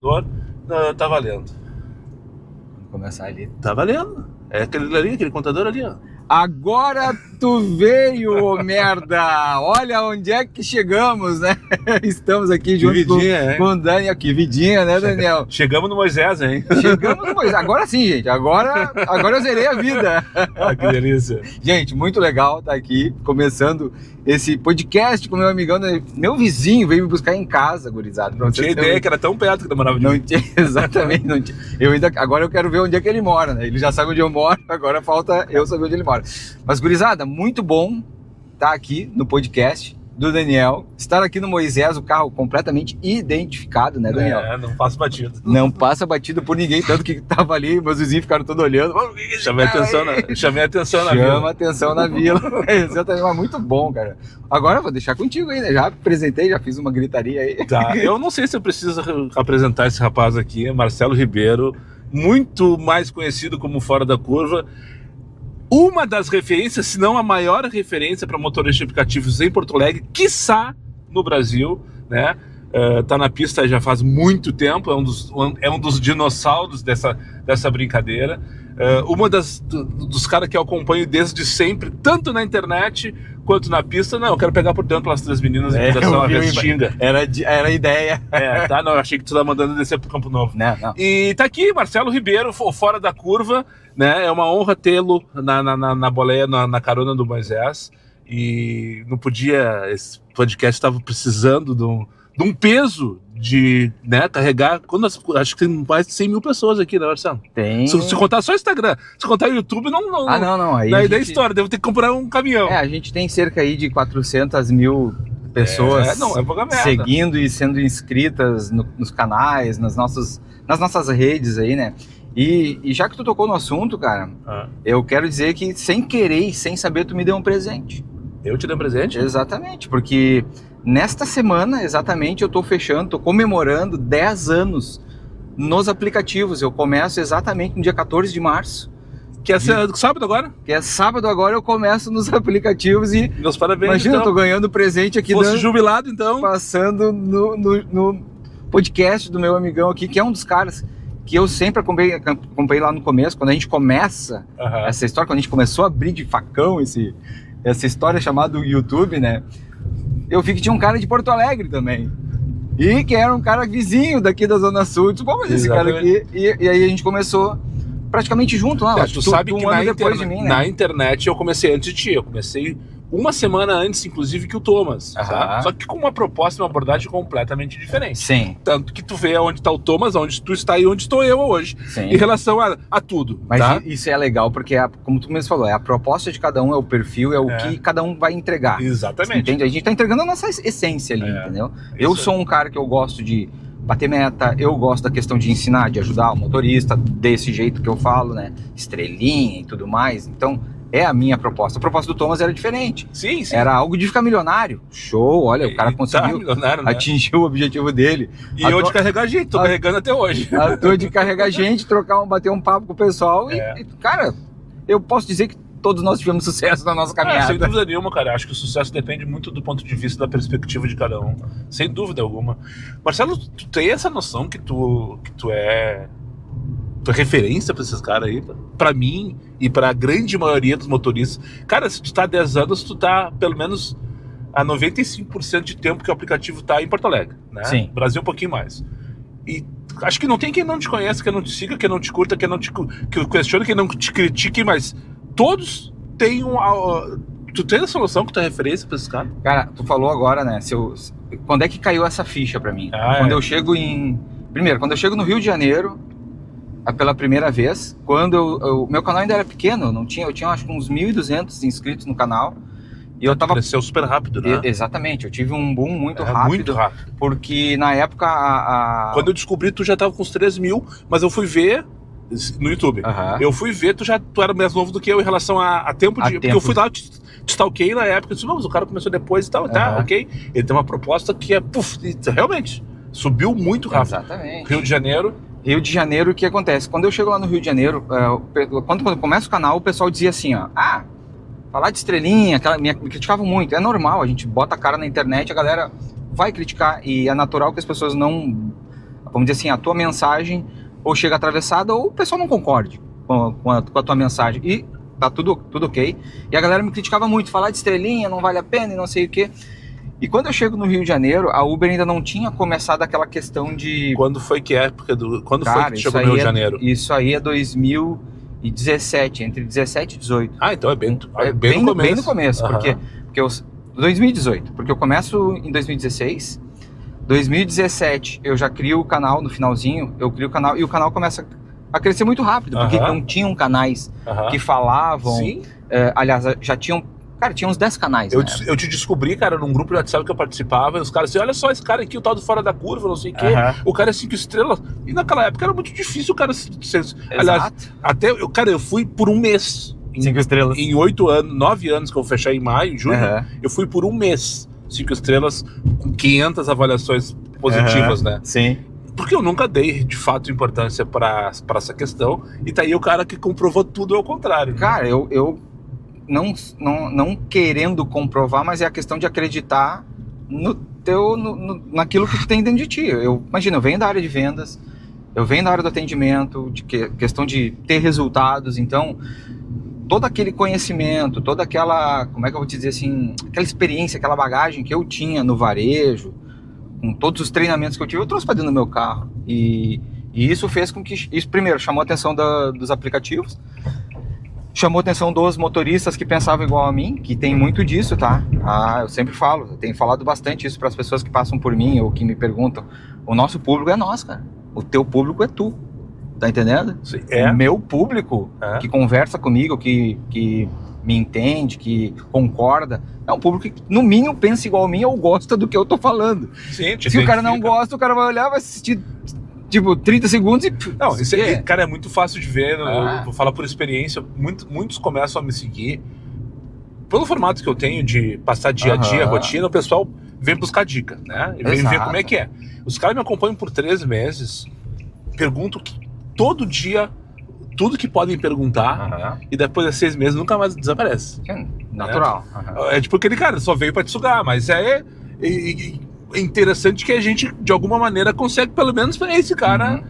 Tá valendo. Vamos começar ali. Tá valendo. É aquele ali, aquele contador ali, ó. Agora tu veio, ô merda! Olha onde é que chegamos, né? Estamos aqui junto com o Daniel. Que vidinha, né, Daniel? Chegamos no Moisés, hein? Chegamos no Moisés. Agora sim, gente. Agora eu zerei a vida. Ah, que delícia. Gente, muito legal estar aqui, começando esse podcast com meu amigão, meu vizinho veio me buscar em casa, gurizada. Não tinha ideia que era tão perto que demorava de Não tinha, exatamente, não tinha. Agora eu quero ver onde é que ele mora, né? Ele já sabe onde eu moro, agora falta eu saber onde ele mora. Mas, gurizada, muito bom estar aqui no podcast do Daniel, estar aqui no Moisés, o carro completamente identificado, né, Daniel? Não passa batido. Não passa batido por ninguém, tanto que tava ali, meus vizinhos ficaram todos olhando. Chamei a atenção na vila. Chama a atenção na vila. Exatamente, mas muito bom, cara. Agora eu vou deixar contigo aí, né? Já apresentei, já fiz uma gritaria aí. Tá, eu não sei se eu preciso apresentar esse rapaz aqui, Marcelo Ribeiro, muito mais conhecido como Fora da Curva. Uma das referências, se não a maior referência para motoristas de aplicativos em Porto Alegre, quiçá no Brasil, né? Tá na pista já faz muito tempo, é um dos dinossauros dessa brincadeira. Uma dos caras que eu acompanho desde sempre, tanto na internet quanto na pista. Não, eu quero pegar por dentro pelas três meninas em direção à Restinga. Era a ideia. Tá, não, eu achei que tu tava mandando descer pro Campo Novo. Não. E tá aqui, Marcelo Ribeiro, Fora da Curva, né? É uma honra tê-lo na boleia, na carona do Moisés. E não podia, esse podcast estava precisando de um peso de, né, carregar. Acho que tem mais de 100 mil pessoas aqui, né, Marcelo? Tem. Se contar só o Instagram, se contar o YouTube, não. Não. Aí daí da história, devo ter que comprar um caminhão. A gente tem cerca aí de 400 mil pessoas seguindo e sendo inscritas nos canais, nas nossas redes aí, né? E já que tu tocou no assunto, cara, eu quero dizer que sem querer e sem saber, tu me deu um presente. Eu te dei um presente? Exatamente, porque nesta semana, exatamente, eu tô comemorando 10 anos nos aplicativos. Eu começo exatamente no dia 14 de março. Que é sábado agora? Que é sábado agora, eu começo nos aplicativos e... Meus parabéns, imagina, então. eu tô ganhando presente aqui. Fosse jubilado, então. Passando no podcast do meu amigão aqui, que é um dos caras que eu sempre acompanhei lá no começo, quando a gente começa essa história, quando a gente começou a abrir de facão essa história chamada YouTube, né? Eu vi que tinha um cara de Porto Alegre também. E que era um cara vizinho daqui da Zona Sul. Disse, mas esse cara aqui... E aí a gente começou praticamente junto lá. Tu sabe que na internet eu comecei antes de ti. Eu comecei uma semana antes, inclusive, que o Thomas. Tá? Só que com uma proposta e uma abordagem completamente diferente. Sim. Tanto que tu vê onde está o Thomas, onde tu está e onde estou eu hoje. Sim. Em relação a tudo. Mas tá? Isso é legal, porque, como tu mesmo falou, é a proposta de cada um, é o perfil, é o que cada um vai entregar. Exatamente. Entende? A gente está entregando a nossa essência ali, entendeu? Eu sou um cara que eu gosto de bater meta, eu gosto da questão de ensinar, de ajudar o motorista, desse jeito que eu falo, né? Estrelinha e tudo mais. Então, é a minha proposta. A proposta do Thomas era diferente. Sim. Era algo de ficar milionário. Show, olha, o cara conseguiu atingir o objetivo dele. E eu de carregar gente, tô carregando até hoje. A tua de carregar gente, bater um papo com o pessoal. E, cara, eu posso dizer que todos nós tivemos sucesso na nossa caminhada. Sem dúvida nenhuma, cara. Acho que o sucesso depende muito do ponto de vista, da perspectiva de cada um. Sem dúvida alguma. Marcelo, tu tem essa noção que tu é referência pra esses caras aí? Pra mim e pra grande maioria dos motoristas. Cara, se tu tá há 10 anos, tu tá pelo menos a 95% de tempo que o aplicativo tá em Porto Alegre, né? Sim. Brasil um pouquinho mais. E acho que não tem quem não te conheça, quem não te siga, quem não te curta, quem não te questione, quem não te critique, mas todos têm tu tem essa noção que tu é referência pra esses caras? Cara, tu falou agora, né? Quando é que caiu essa ficha pra mim? Eu chego Primeiro, quando eu chego no Rio de Janeiro, pela primeira vez, quando meu canal ainda era pequeno, eu tinha acho que uns 1.200 inscritos no canal. E eu tava... Cresceu super rápido, né? Exatamente, eu tive um boom muito rápido. Muito rápido. Porque na época Quando eu descobri, tu já tava com uns 3 mil, mas eu fui ver no YouTube. Eu fui ver, tu era mais novo do que eu em relação a tempo de... Porque eu fui lá, te stalkei na época, eu disse, mas o cara começou depois e tal, tá, ok. Ele tem uma proposta que é, realmente, subiu muito rápido. Exatamente. Rio de Janeiro, o que acontece? Quando eu chego lá no Rio de Janeiro, quando começa o canal, o pessoal dizia assim, ó, falar de estrelinha, me criticavam muito. É normal, a gente bota a cara na internet, a galera vai criticar, e é natural que as pessoas não vamos dizer assim, a tua mensagem ou chega atravessada ou o pessoal não concorde com a tua mensagem. E tá tudo ok. E a galera me criticava muito, falar de estrelinha não vale a pena e não sei o quê. E quando eu chego no Rio de Janeiro, a Uber ainda não tinha começado aquela questão de... Quando foi que época quando foi que tu chegou no Rio de Janeiro? Isso aí é 2017, entre 17 e 18. Ah, então é bem no começo. Bem no começo, porque 2018, porque eu começo em 2016, 2017 eu já crio o canal no finalzinho, eu crio o canal e o canal começa a crescer muito rápido, porque não tinham canais que falavam, aliás, já tinham, cara, tinha uns 10 canais. Eu te descobri, cara, num grupo de WhatsApp que eu participava, e os caras assim, olha só esse cara aqui, o tal do Fora da Curva, não sei o quê, o cara é 5 estrelas, e naquela época era muito difícil o cara aliás, até, eu fui por um mês. 5 estrelas. Em 9 anos que eu fechei em maio, junho, eu fui por um mês 5 estrelas com 500 avaliações positivas, né? Sim. Porque eu nunca dei, de fato, importância para essa questão, e tá aí o cara que comprovou tudo ao contrário. Né? Cara, eu não querendo comprovar, mas é a questão de acreditar naquilo que tu tem dentro de ti. Imagina, eu venho da área de vendas, eu venho da área do atendimento, de questão de ter resultados, então todo aquele conhecimento, toda aquela, como é que eu vou te dizer assim, aquela experiência, aquela bagagem que eu tinha no varejo, com todos os treinamentos que eu tive, eu trouxe para dentro do meu carro. E isso fez com que, isso primeiro, chamou a atenção dos aplicativos, chamou a atenção dos motoristas que pensavam igual a mim, que tem muito disso, tá? Eu sempre falo, eu tenho falado bastante isso para as pessoas que passam por mim ou que me perguntam. O nosso público é nós, cara. O teu público é tu. Tá entendendo? Sim, O meu público que conversa comigo, que me entende, que concorda, é um público que, no mínimo, pensa igual a mim ou gosta do que eu tô falando. Sim, se o cara não gosta, o cara vai olhar, vai assistir, tipo, 30 segundos e... Não, isso aí, cara, é muito fácil de ver, eu vou falar por experiência, muitos começam a me seguir. Pelo formato que eu tenho de passar dia a dia, rotina, o pessoal vem buscar dica, né? E vem ver como é que é. Os caras me acompanham por 3 meses, perguntam todo dia tudo que podem perguntar, e depois de 6 meses nunca mais desaparece. Natural. É tipo aquele cara, só veio pra te sugar, mas é interessante que a gente, de alguma maneira, consegue pelo menos pra esse cara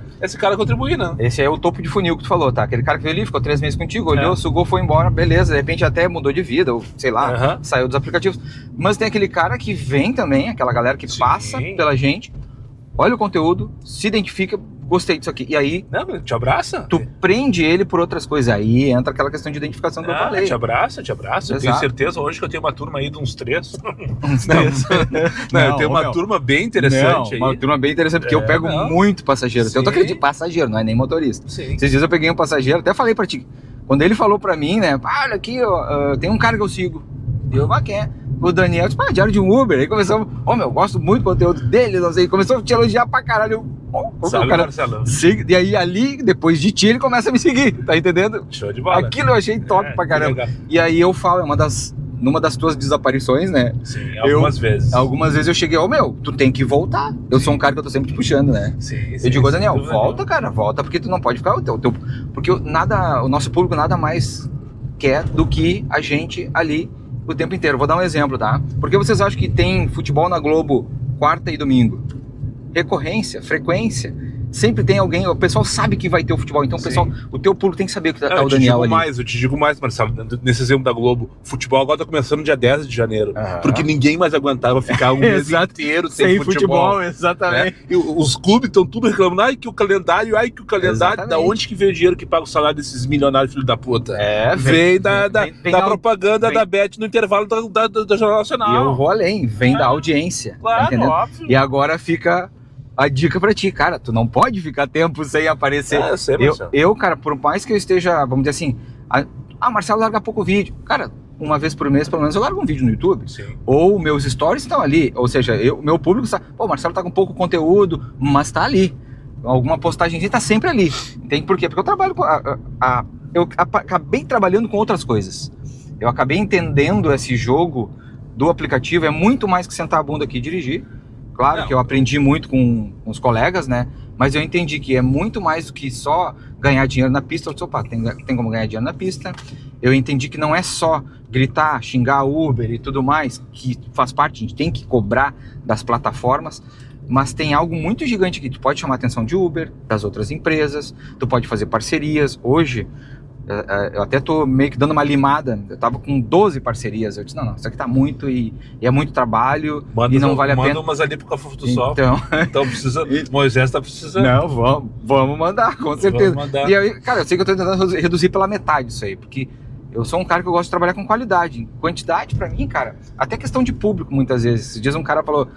contribuir, né? Esse é o topo de funil que tu falou, tá? Aquele cara que veio ali, ficou 3 meses contigo, olhou, sugou, foi embora, beleza, de repente até mudou de vida, ou sei lá, saiu dos aplicativos. Mas tem aquele cara que vem também, aquela galera que passa pela gente, olha o conteúdo, se identifica, gostei disso aqui. E aí... Não, te abraça. Tu prende ele por outras coisas. Aí entra aquela questão de identificação que eu falei. Te abraça. Eu tenho certeza hoje que eu tenho uma turma aí de uns 3. Eu tenho uma turma bem interessante aí. Uma turma bem interessante, porque eu pego muito passageiro. Eu tô acreditando, passageiro, não é nem motorista. Sim. Esses dias eu peguei um passageiro, até falei pra ti. Quando ele falou pra mim, né? Olha aqui, ó, tem um cara que eu sigo. Quem é? O Daniel, tipo, diário de um Uber. Aí começamos, eu gosto muito do conteúdo dele, não sei. Começou a te elogiar pra caralho. Sabe, cara, Marcelo? E aí ali, depois de ti, ele começa a me seguir, tá entendendo? Show de bola. Aquilo eu achei top pra caramba. E aí eu falo, numa das tuas desaparições, né? Sim, vezes. Algumas vezes eu cheguei, tu tem que voltar. Eu sou um cara que eu tô sempre te puxando, né? Eu digo, Daniel, volta, cara, volta, porque tu não pode ficar porque o nosso público nada mais quer do que a gente ali o tempo inteiro. Vou dar um exemplo, tá? Por que vocês acham que tem futebol na Globo quarta e domingo? Recorrência, frequência. Sempre tem alguém, o pessoal sabe que vai ter o futebol, então o teu público tem que saber que tá o Daniel ali. Eu te digo mais, Marcelo, nesse exemplo da Globo, futebol agora tá começando dia 10 de janeiro, porque ninguém mais aguentava ficar um mês inteiro sem futebol. Exatamente. Né? E os clubes estão tudo reclamando, que o calendário, da onde que vem o dinheiro que paga o salário desses milionários filhos da puta? Vem da propaganda da Bet no intervalo da Jornal Nacional. E eu vou além, vem da audiência. Claro, tá óbvio. E agora fica... a dica pra ti, cara, tu não pode ficar tempo sem aparecer. Eu, cara, por mais que eu esteja, vamos dizer assim, Marcelo larga pouco vídeo. Cara, uma vez por mês, pelo menos, eu largo um vídeo no YouTube. Ou meus stories estão ali. Ou seja, meu público sabe, Marcelo tá com pouco conteúdo, mas tá ali. Alguma postagem tá sempre ali. Entende por quê? Porque eu trabalho com eu acabei trabalhando com outras coisas. Eu acabei entendendo esse jogo do aplicativo, é muito mais que sentar a bunda aqui e dirigir. Claro que eu aprendi muito com os colegas, né? Mas eu entendi que é muito mais do que só ganhar dinheiro na pista. Eu disse, tem como ganhar dinheiro na pista. Eu entendi que não é só gritar, xingar Uber e tudo mais, que faz parte, a gente tem que cobrar das plataformas. mas tem algo muito gigante aqui. Tu pode chamar a atenção de Uber, das outras empresas, tu pode fazer parcerias. Hoje, eu até tô meio que dando uma limada, eu tava com 12 parcerias, eu disse, não, isso aqui tá muito e é muito trabalho e não vale a pena. Manda umas ali pro Cafufo do Sol. Então precisa, Moisés tá precisando. Não, vamos mandar, com certeza. Mandar. E aí, cara, eu sei que eu tô tentando reduzir pela metade isso aí, porque eu sou um cara que eu gosto de trabalhar com qualidade. Quantidade, pra mim, cara, até questão de público, muitas vezes. Esses dias um cara falou,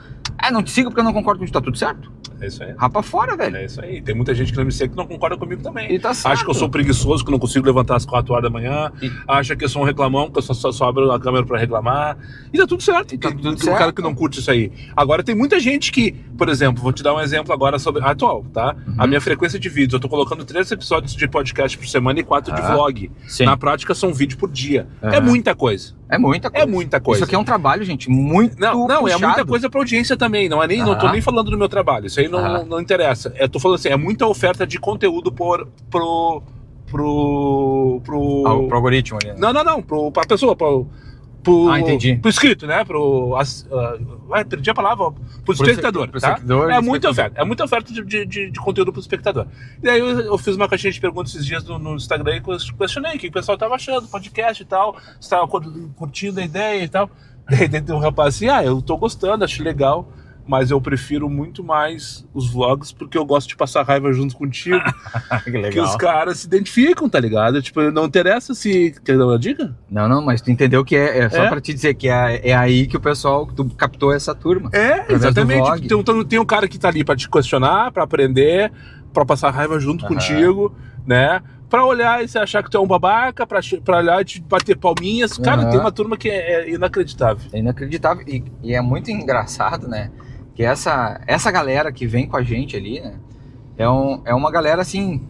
não te sigo porque eu não concordo com isso, tá tudo certo? É isso aí. Rapa fora, velho. É isso aí. Tem muita gente que não me segue que não concorda comigo também. E tá certo. Acha que eu sou preguiçoso, que não consigo levantar às 4 horas da manhã. Acha que eu sou um reclamão, que eu só abro a câmera pra reclamar. E tá tudo certo. Tá tudo certo. O cara que não curte isso aí. Agora, tem muita gente que, por exemplo, vou te dar um exemplo agora sobre atual, tá? A minha frequência de vídeos. Eu tô colocando 3 episódios de podcast por semana e 4 de vlog. Sim. Na prática, são vídeos por dia. É muita coisa. É muita coisa. É muita coisa. Isso aqui é um trabalho, gente, muito Não, puxado. é muita coisa pra audiência também. Não tô nem falando do meu trabalho. Isso aí não interessa. Eu tô falando assim, é muita oferta de conteúdo pro algoritmo ali. Né? Não, pra pessoa, entendi. Pro inscrito, né? Perdi a palavra. Pro espectador, pro tá? espectador, é muita oferta de conteúdo pro espectador. E aí eu fiz uma caixinha de perguntas esses dias no Instagram e questionei o que o pessoal tava achando do podcast e tal, se tava curtindo a ideia e tal. Daí tem um rapaz assim, eu tô gostando, acho legal, mas eu prefiro muito mais os vlogs porque eu gosto de passar raiva junto contigo. Que legal. Que os caras se identificam, tá ligado? Tipo, não interessa se... Quer dar uma dica? Não, mas tu entendeu que é só pra te dizer que é aí que o pessoal, tu captou essa turma. Exatamente. Tem um cara que tá ali pra te questionar, pra aprender, pra passar raiva junto contigo, né? Pra olhar e você achar que tu é um babaca, pra olhar e te bater palminhas. Cara, tem uma turma que é inacreditável. É inacreditável. E é muito engraçado, né? Que essa galera que vem com a gente ali, né? É uma galera assim...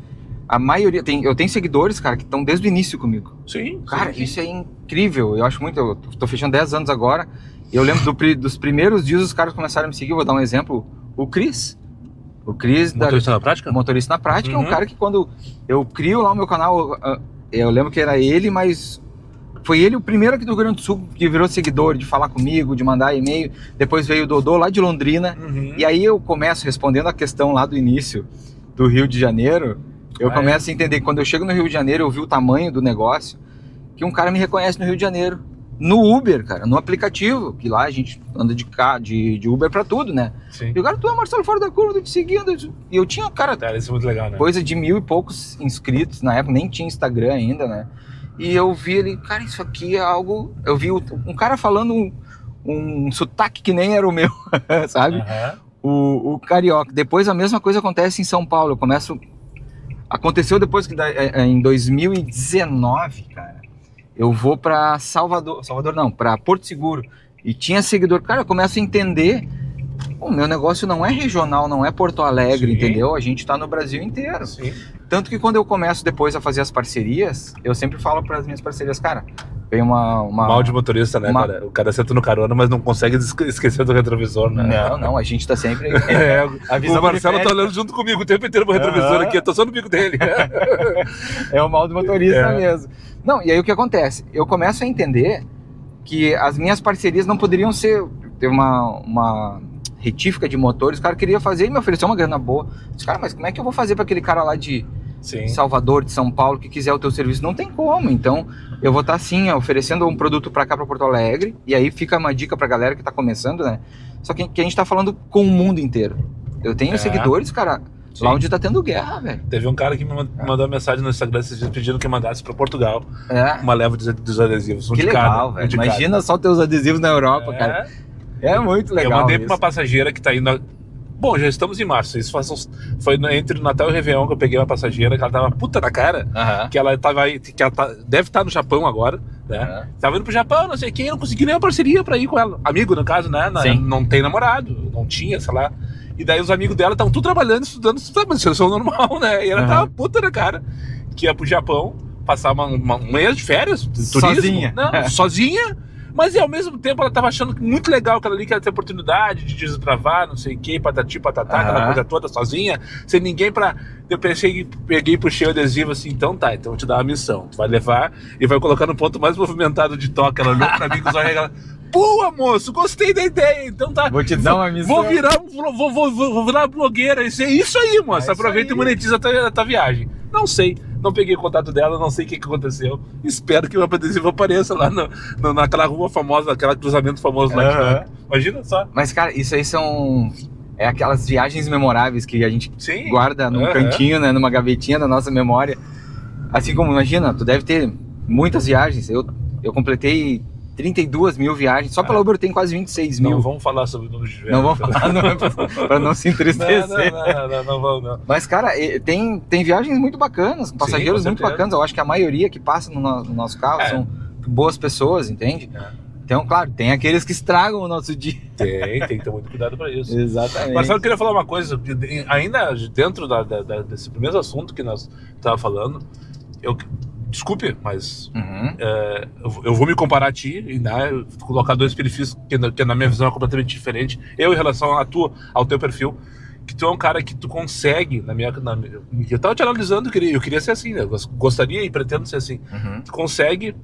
A maioria... Eu tenho seguidores, cara, que estão desde o início comigo. Sim. Cara, isso é incrível. Eu acho muito... Eu tô fechando 10 anos agora. Eu lembro dos primeiros dias os caras começaram a me seguir. Vou dar um exemplo. O Cris. O Cris... Motorista na prática? Motorista na prática é um cara que quando eu crio lá o meu canal... Eu lembro que era ele, mas... Foi ele o primeiro aqui do Rio Grande do Sul que virou seguidor, de falar comigo, de mandar e-mail. Depois veio o Dodô lá de Londrina. E aí eu começo respondendo a questão lá do início do Rio de Janeiro. Eu começo a entender que quando eu chego no Rio de Janeiro, eu vi o tamanho do negócio, que um cara me reconhece no Rio de Janeiro. No Uber, cara, no aplicativo, que lá a gente anda de Uber pra tudo, né? Sim. E o cara, tu é Marcelo Fora da Curva, tô te seguindo. E eu tinha, cara, isso é muito legal, né? Coisa de 1000 e poucos inscritos, na época nem tinha Instagram ainda, né? E eu vi ele, cara, isso aqui é algo... Eu vi um cara falando um sotaque que nem era o meu, sabe? O carioca. Depois a mesma coisa acontece em São Paulo. Aconteceu depois que em 2019, cara, eu vou pra Salvador não, pra Porto Seguro. E tinha seguidor. Cara, eu começo a entender... O meu negócio não é regional, não é Porto Alegre, entendeu? A gente tá no Brasil inteiro. Sim. Tanto que quando eu começo depois a fazer as parcerias, eu sempre falo para as minhas parcerias, cara, tem uma... Mal de motorista, né, cara? O cara senta no carona, mas não consegue esquecer do retrovisor, né? Não, a gente tá sempre... O Marcelo tá olhando junto comigo o tempo inteiro pro retrovisor aqui, eu tô só no bico dele. É o mal do motorista mesmo. Não, e aí o que acontece? Eu começo a entender que as minhas parcerias não poderiam ter uma retífica de motores, o cara queria fazer e me ofereceu uma grana boa. Disse, cara, mas como é que eu vou fazer para aquele cara lá de Salvador, de São Paulo, que quiser o teu serviço? Não tem como. Então, eu vou estar assim, oferecendo um produto para cá, para Porto Alegre, e aí fica uma dica pra galera que tá começando, né? Só que a gente tá falando com o mundo inteiro. Eu tenho seguidores, cara, lá onde tá tendo guerra, velho. Teve um cara que me mandou uma mensagem no Instagram esses dias pedindo que eu mandasse pra Portugal uma leva dos adesivos. Que legal, velho. Imagina só ter os adesivos na Europa, cara. É muito legal. Eu mandei pra uma passageira que tá indo... Bom, já estamos em março. Isso foi entre o Natal e o Réveillon que eu peguei uma passageira que ela tava puta na cara. Que ela deve estar no Japão agora, né? Tava indo pro Japão, não sei quem, não consegui nem uma parceria pra ir com ela. Amigo, no caso, né? Não tem namorado, não tinha, sei lá. E daí os amigos dela estavam tudo trabalhando, estudando, mas isso é normal, né? E ela tava puta na cara que ia pro Japão passar um mês de férias, turismo. Sozinha. Não, sozinha. Mas ao mesmo tempo ela tava achando muito legal aquela ali, que ela tem oportunidade de desbravar, não sei o que, patati, patatá, aquela coisa toda sozinha, sem ninguém pra... Eu peguei e puxei o adesivo assim, então tá, então eu vou te dar uma missão. Tu vai levar e vai colocar no ponto mais movimentado de toca. Ela olhou pra mim com os olhos, ela... Boa, moço, gostei da ideia. Então tá. Vou te dar uma missão. Vou virar blogueira. Isso aí, moço. Aproveita e monetiza a tua viagem. Não sei. Não peguei contato dela, não sei o que aconteceu. Espero que o adesivo apareça lá naquela rua famosa, aquele cruzamento famoso lá. Imagina só. Mas, cara, isso aí são... É aquelas viagens memoráveis que a gente guarda num cantinho, né? Numa gavetinha da nossa memória. Assim como, imagina, tu deve ter muitas viagens. Eu completei 32 mil viagens. Só pela Uber tem quase 26 mil. Não vamos falar sobre o número de viagens. Não vamos falar, para não se entristecer. Não vamos, não. Mas, cara, tem viagens muito bacanas, passageiros muito bacanas. Eu acho que a maioria que passa no nosso carro são boas pessoas, entende? Então, claro, tem aqueles que estragam o nosso dia. Tem que ter muito cuidado para isso. Exatamente. Marcelo, eu queria falar uma coisa, ainda dentro desse primeiro assunto que nós estávamos falando, desculpe, mas eu vou me comparar a ti e colocar dois perfis que na minha visão é completamente diferente. Eu em relação ao teu perfil, que tu é um cara que tu consegue, eu estava te analisando, eu queria ser assim, né? Eu gostaria e pretendo ser assim. Tu consegue,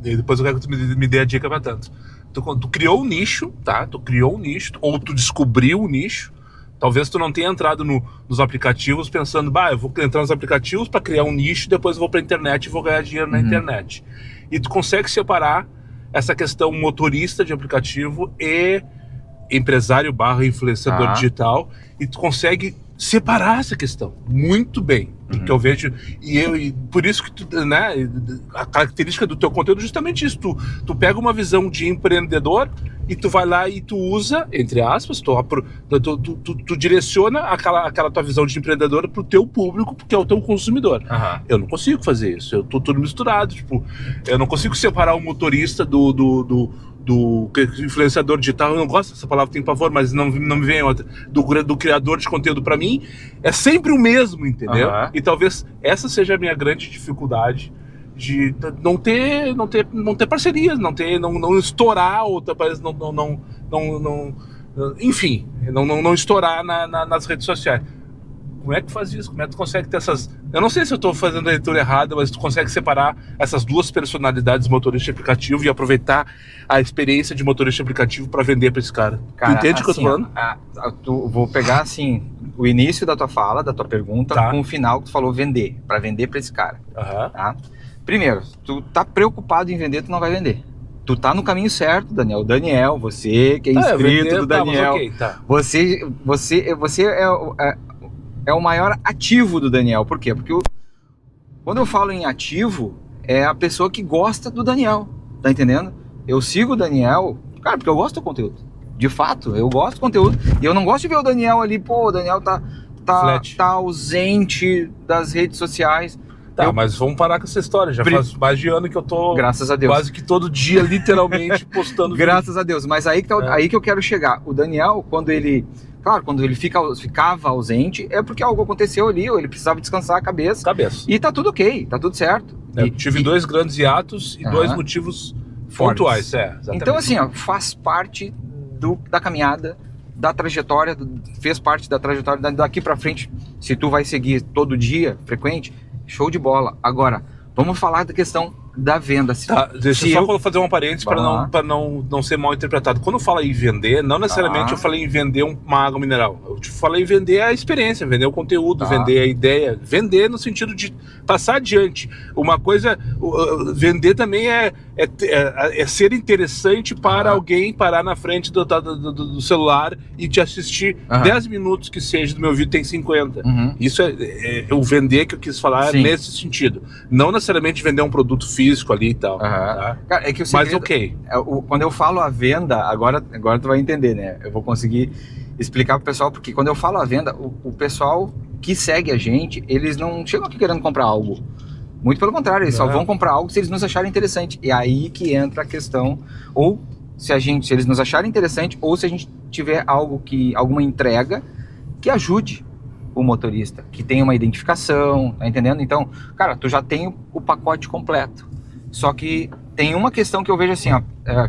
e depois eu quero que tu me dê a dica para tanto. Tu criou um nicho, tá? Tu criou um nicho, ou tu descobriu um nicho. Talvez tu não tenha entrado nos aplicativos pensando, eu vou entrar nos aplicativos para criar um nicho, depois eu vou para a internet e vou ganhar dinheiro na internet. E tu consegue separar essa questão motorista de aplicativo e empresário / influenciador digital, e tu consegue separar essa questão muito bem, que eu vejo, e por isso que a característica do teu conteúdo é justamente isso, tu pega uma visão de empreendedor e tu vai lá e tu usa, entre aspas, tu direciona aquela tua visão de empreendedor pro teu público, porque é o teu consumidor. Eu não consigo fazer isso, eu tô tudo misturado, eu não consigo separar o motorista do influenciador digital. Eu não gosto dessa palavra, tem pavor, mas não me vem outra, do criador de conteúdo. Para mim é sempre o mesmo, entendeu? E talvez essa seja a minha grande dificuldade, de não ter parcerias, não estourar, ou enfim, não estourar nas redes sociais. Como é que faz isso? Como é que tu consegue ter essas... Eu não sei se eu estou fazendo a leitura errada, mas tu consegue separar essas duas personalidades, motorista de aplicativo, e aproveitar a experiência de motorista de aplicativo para vender para esse cara. Tu entende o que eu tô falando? Vou pegar, assim, o início da tua fala, da tua pergunta, com o final que tu falou vender, para vender para esse cara. Tá? Primeiro, tu tá preocupado em vender, tu não vai vender. Tu tá no caminho certo, Daniel. Daniel, você que é inscrito do Daniel, você é o maior ativo do Daniel. Por quê? Porque quando eu falo em ativo, é a pessoa que gosta do Daniel, tá entendendo? Eu sigo o Daniel, cara, porque eu gosto do conteúdo. De fato, eu gosto do conteúdo. E eu não gosto de ver o Daniel ali, o Daniel tá ausente das redes sociais. Mas vamos parar com essa história. Já faz mais de ano que eu tô, graças a Deus, quase que todo dia, literalmente, postando graças a Deus. Mas aí que eu quero chegar. O Daniel, quando ele ficava ausente, é porque algo aconteceu ali, ou ele precisava descansar a cabeça. E tá tudo ok, tá tudo certo. Tive dois grandes hiatos e dois motivos pontuais. Então, assim, faz parte da caminhada, da trajetória, fez parte da trajetória daqui pra frente. Se tu vai seguir todo dia, frequente, show de bola. Agora, vamos falar da questão da venda. Deixa eu só fazer um parênteses para não ser mal interpretado. Quando eu falo em vender, não necessariamente eu falei em vender uma água mineral. Eu falei em vender a experiência, vender o conteúdo, vender a ideia. Vender no sentido de passar adiante. Uma coisa, vender também é ser interessante para alguém parar na frente do celular e te assistir 10 minutos que seja, do meu vídeo tem 50. Isso é o vender que eu quis falar nesse sentido. Não necessariamente vender um produto físico ali e tal. Tá? Cara, é que mas ok. Quando eu falo a venda, agora tu vai entender, né? Eu vou conseguir explicar pro pessoal, porque quando eu falo a venda, o pessoal que segue a gente, eles não chegam aqui querendo comprar algo. Muito pelo contrário, eles só vão comprar algo se eles nos acharem interessante. E aí que entra a questão, ou se eles nos acharem interessante, ou se a gente tiver alguma entrega que ajude o motorista, que tenha uma identificação, tá entendendo? Então, cara, tu já tem o pacote completo. Só que tem uma questão que eu vejo assim,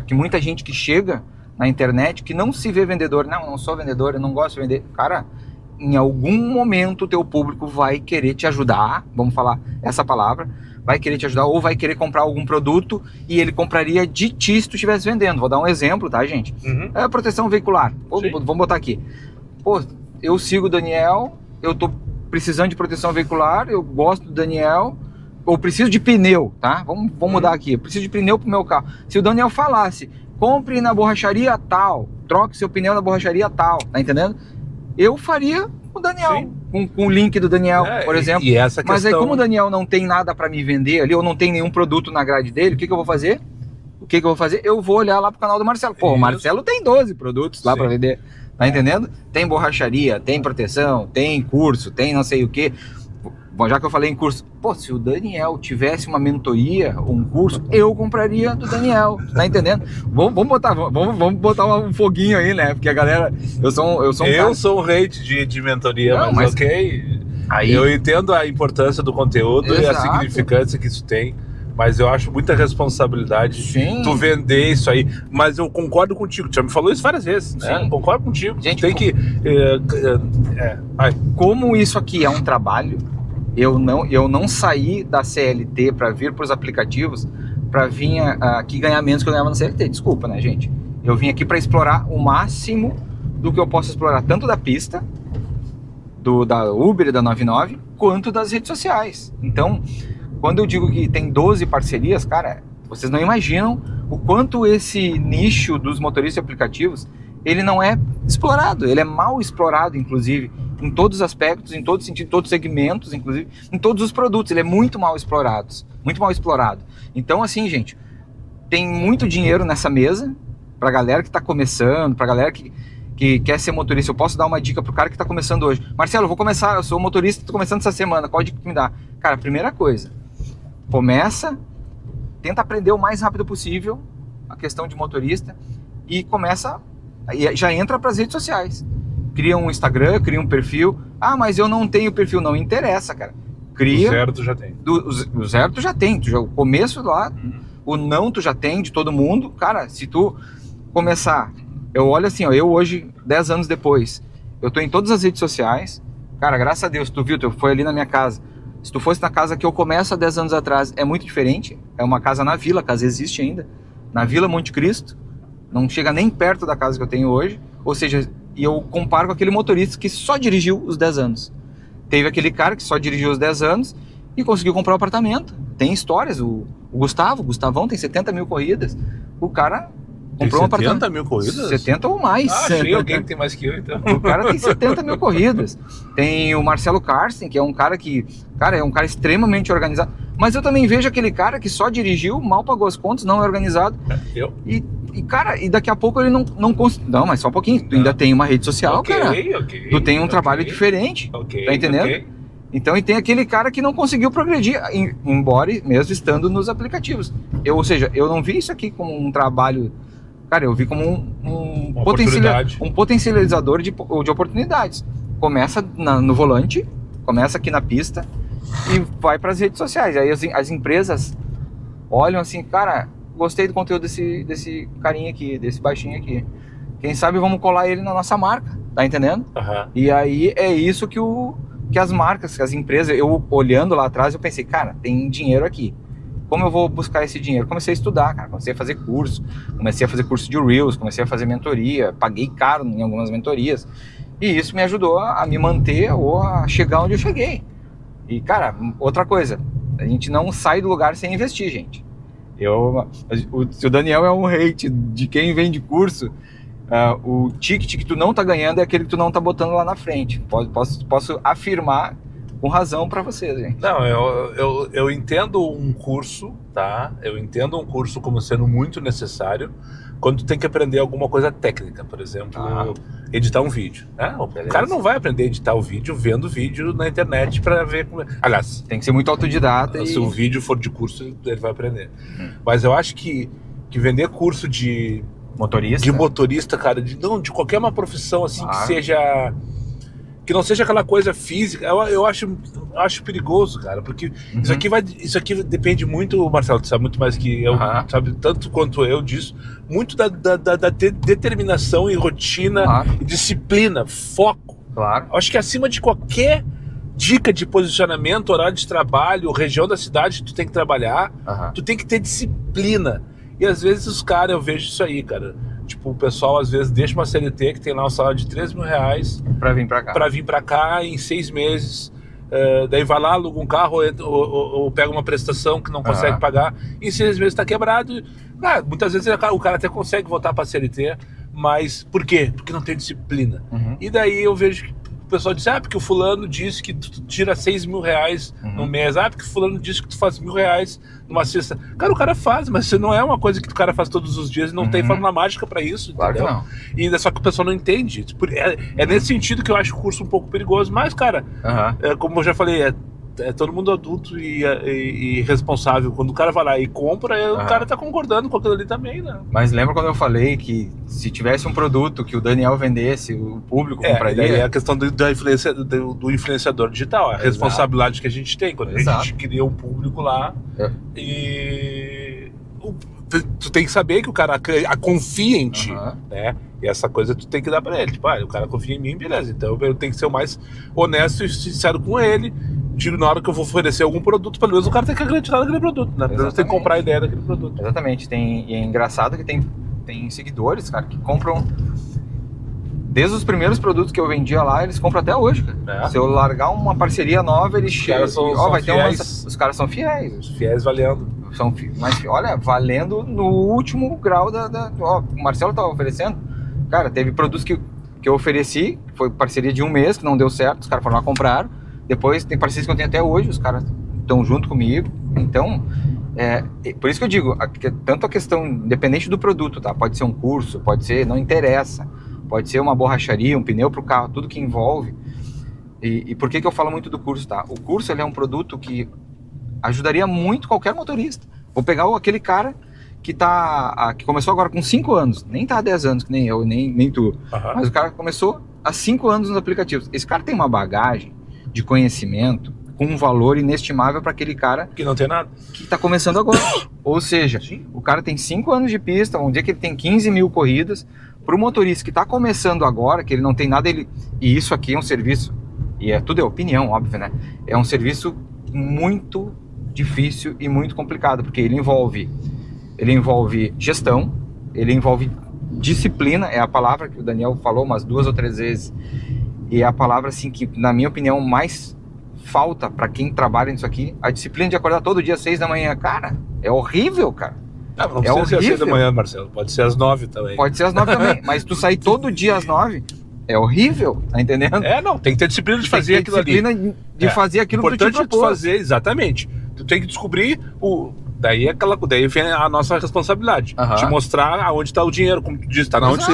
que muita gente que chega na internet, que não se vê vendedor, não sou vendedor, eu não gosto de vender. Cara, em algum momento o teu público vai querer te ajudar, vamos falar essa palavra, vai querer te ajudar, ou vai querer comprar algum produto e ele compraria de ti se tu estivesse vendendo. Vou dar um exemplo, tá, gente? É proteção veicular. Vamos botar aqui. Pô, eu sigo o Daniel, eu tô precisando de proteção veicular, eu gosto do Daniel, ou preciso de pneu, tá? Vamos mudar aqui. Eu preciso de pneu pro meu carro. Se o Daniel falasse, compre na borracharia tal, troque seu pneu na borracharia tal, tá entendendo? Eu faria o Daniel, com o link do Daniel, por exemplo. E essa questão... Mas aí, como o Daniel não tem nada para me vender ali, ou não tem nenhum produto na grade dele, o que eu vou fazer? Eu vou olhar lá pro canal do Marcelo. Pô, o Marcelo tem 12 produtos lá para vender, tá entendendo? Tem borracharia, tem proteção, tem curso, tem não sei o que. Bom, já que eu falei em curso, pô, se o Daniel tivesse uma mentoria, um curso, eu compraria do Daniel, tá entendendo? Vamos botar um foguinho aí, né? Porque a galera, eu sou um hate de mentoria, não, mas ok. Aí... Eu entendo a importância do conteúdo e a significância que isso tem, mas eu acho muita responsabilidade tu vender isso aí. Mas eu concordo contigo, tu já me falou isso várias vezes, né? Concordo contigo. Gente, tem que... Como isso aqui é um trabalho, eu não saí da CLT para vir para os aplicativos para vir aqui ganhar menos que eu ganhava na CLT. Desculpa, né, gente? Eu vim aqui para explorar o máximo do que eu posso explorar, tanto da pista, da Uber e da 99, quanto das redes sociais. Então, quando eu digo que tem 12 parcerias, cara, vocês não imaginam o quanto esse nicho dos motoristas de aplicativos, ele não é explorado, ele é mal explorado, inclusive, em todos os aspectos, em todo sentido, em todos os segmentos, inclusive, em todos os produtos, ele é muito mal explorado. Então, assim, gente, tem muito dinheiro nessa mesa, pra galera que tá começando, pra galera que quer ser motorista. Eu posso dar uma dica pro cara que tá começando hoje. Marcelo, eu sou motorista, tô começando essa semana, qual dica que me dá? Cara, primeira coisa, tenta aprender o mais rápido possível a questão de motorista e já entra para as redes sociais. Cria um Instagram, cria um perfil. Ah, mas eu não tenho perfil. Não interessa, cara. Cria. O zero tu já tem. O zero tu já tem. O começo lá, o não tu já tem de todo mundo. Cara, se tu começar... Eu olho assim, ó, eu hoje, 10 anos depois, eu tô em todas as redes sociais. Cara, graças a Deus, tu viu, tu foi ali na minha casa. Se tu fosse na casa que eu começo há 10 anos atrás, é muito diferente. É uma casa na Vila, a casa existe ainda. Na Vila Monte Cristo. Não chega nem perto da casa que eu tenho hoje. Ou seja, e eu comparo com aquele motorista que só dirigiu os 10 anos. Teve aquele cara que só dirigiu os 10 anos e conseguiu comprar um apartamento. Tem histórias. O Gustavão tem 70 mil corridas. O cara comprou um apartamento. 70 mil corridas? 70 ou mais. Achei alguém que tem mais que eu, então. O cara tem 70 mil corridas. Tem o Marcelo Karsten, que é um cara que... Cara, é um cara extremamente organizado. Mas eu também vejo aquele cara que só dirigiu, mal pagou as contas, não é organizado. E cara, e daqui a pouco ele não Não, mas só um pouquinho. Tu ainda tem uma rede social, cara. Tu tem um trabalho diferente. Tá entendendo? Então, e tem aquele cara que não conseguiu progredir, embora mesmo estando nos aplicativos. Ou seja, eu não vi isso aqui como um trabalho... Cara, eu vi como um potencializador de oportunidades. Começa no volante, começa aqui na pista e vai para as redes sociais. Aí as empresas olham assim, cara, gostei do conteúdo desse carinha aqui, desse baixinho aqui. Quem sabe vamos colar ele na nossa marca, tá entendendo? E aí é isso que as marcas, que as empresas, eu olhando lá atrás, eu pensei, cara, tem dinheiro aqui. Como eu vou buscar esse dinheiro? Comecei a estudar, cara. Comecei a fazer curso. Comecei a fazer curso de Reels. Comecei a fazer mentoria. Paguei caro em algumas mentorias. E isso me ajudou a me manter ou a chegar onde eu cheguei. E, cara, outra coisa. A gente não sai do lugar sem investir, gente. Se o Daniel é um hate de quem vende curso, o ticket que tu não tá ganhando é aquele que tu não tá botando lá na frente. Posso afirmar com razão para vocês, gente. Não, eu entendo um curso, tá? Eu entendo um curso como sendo muito necessário quando tu tem que aprender alguma coisa técnica, por exemplo, editar um vídeo, né? O cara não vai aprender a editar o vídeo vendo vídeo na internet para ver como... Aliás, tem que ser muito autodidata. Se o vídeo for de curso, ele vai aprender. Mas eu acho que vender curso de motorista, cara, de qualquer uma profissão assim que não seja aquela coisa física, eu acho perigoso, cara, porque isso aqui depende muito, Marcelo, tu sabe muito mais que eu, sabe tanto quanto eu disso, muito da determinação e rotina e disciplina, foco. Claro. Eu acho que acima de qualquer dica de posicionamento, horário de trabalho, região da cidade que tu tem que trabalhar, tu tem que ter disciplina. E às vezes os caras, eu vejo isso aí, cara. Tipo, o pessoal às vezes deixa uma CLT que tem lá um salário de 3 mil reais pra vir pra cá. Pra vir pra cá em 6 meses. Daí vai lá, aluga um carro ou pega uma prestação que não consegue pagar. Em 6 meses tá quebrado. Muitas vezes o cara até consegue voltar pra CLT, mas por quê? Porque não tem disciplina. E daí eu vejo que o pessoal diz, porque o fulano disse que tu tira 6 mil reais no mês. Porque o fulano disse que tu faz 1.000 reais numa cesta. Cara, o cara faz, mas isso não é uma coisa que o cara faz todos os dias e não tem fórmula mágica pra isso, claro entendeu? Que não. E ainda só que o pessoal não entende. É nesse sentido que eu acho o curso um pouco perigoso, mas, cara, como eu já falei, é todo mundo adulto e responsável. Quando o cara vai lá e compra, o cara tá concordando com aquilo ali também, né? Mas lembra quando eu falei que se tivesse um produto que o Daniel vendesse, o público compraria? É a questão do influenciador digital, a responsabilidade que a gente tem quando a gente cria um público lá e tu tem que saber que o cara confia em ti, né? E essa coisa tu tem que dar pra ele. Tipo, o cara confia em mim, beleza. Então eu tenho que ser o mais honesto e sincero com ele. Na hora que eu vou oferecer algum produto, pelo menos o cara tem que acreditar naquele produto, né? Tem que comprar a ideia daquele produto. Exatamente. E é engraçado que tem seguidores, cara, que compram desde os primeiros produtos que eu vendia lá, eles compram até hoje, cara. Se eu largar uma parceria nova, eles chegam. Os caras são fiéis. Fiéis valendo. Mas olha, valendo no último grau o Marcelo tava oferecendo. Cara, teve produtos que eu ofereci, foi parceria de um mês, que não deu certo, os caras foram lá comprar. Depois tem parcerias que eu tenho até hoje, os caras estão junto comigo. Então, por isso que eu digo, tanto a questão, independente do produto, tá? Pode ser um curso, pode ser, não interessa. Pode ser uma borracharia, um pneu pro carro, tudo que envolve. E por que eu falo muito do curso, tá? O curso, ele é um produto que ajudaria muito qualquer motorista. Vou pegar aquele cara que começou agora com 5 anos, nem tá há 10 anos, que nem eu, nem tu. Mas o cara começou há 5 anos nos aplicativos. Esse cara tem uma bagagem de conhecimento com um valor inestimável para aquele cara que não tem nada, que tá começando agora. Ou seja, o cara tem 5 anos de pista, um dia que ele tem 15 mil corridas. Para o motorista que está começando agora, que ele não tem nada, e isso aqui é um serviço, e tudo é opinião, óbvio, né? É um serviço muito difícil e muito complicado, porque ele envolve gestão, ele envolve disciplina, é a palavra que o Daniel falou umas 2 ou 3 vezes, e é a palavra assim que, na minha opinião, mais falta para quem trabalha nisso aqui, a disciplina de acordar todo dia às 6 da manhã, cara, é horrível, cara. Não precisa ser às 6 da manhã, Marcelo, pode ser às 9 também. Pode ser às 9 também, mas tu sair todo dia às 9 é horrível, tá entendendo? Tem que ter disciplina de fazer aquilo ali. Disciplina de fazer aquilo que tu te propôs. Fazer, exatamente. Tu tem que descobrir Daí vem a nossa responsabilidade. Te mostrar aonde está o dinheiro, como tu disse,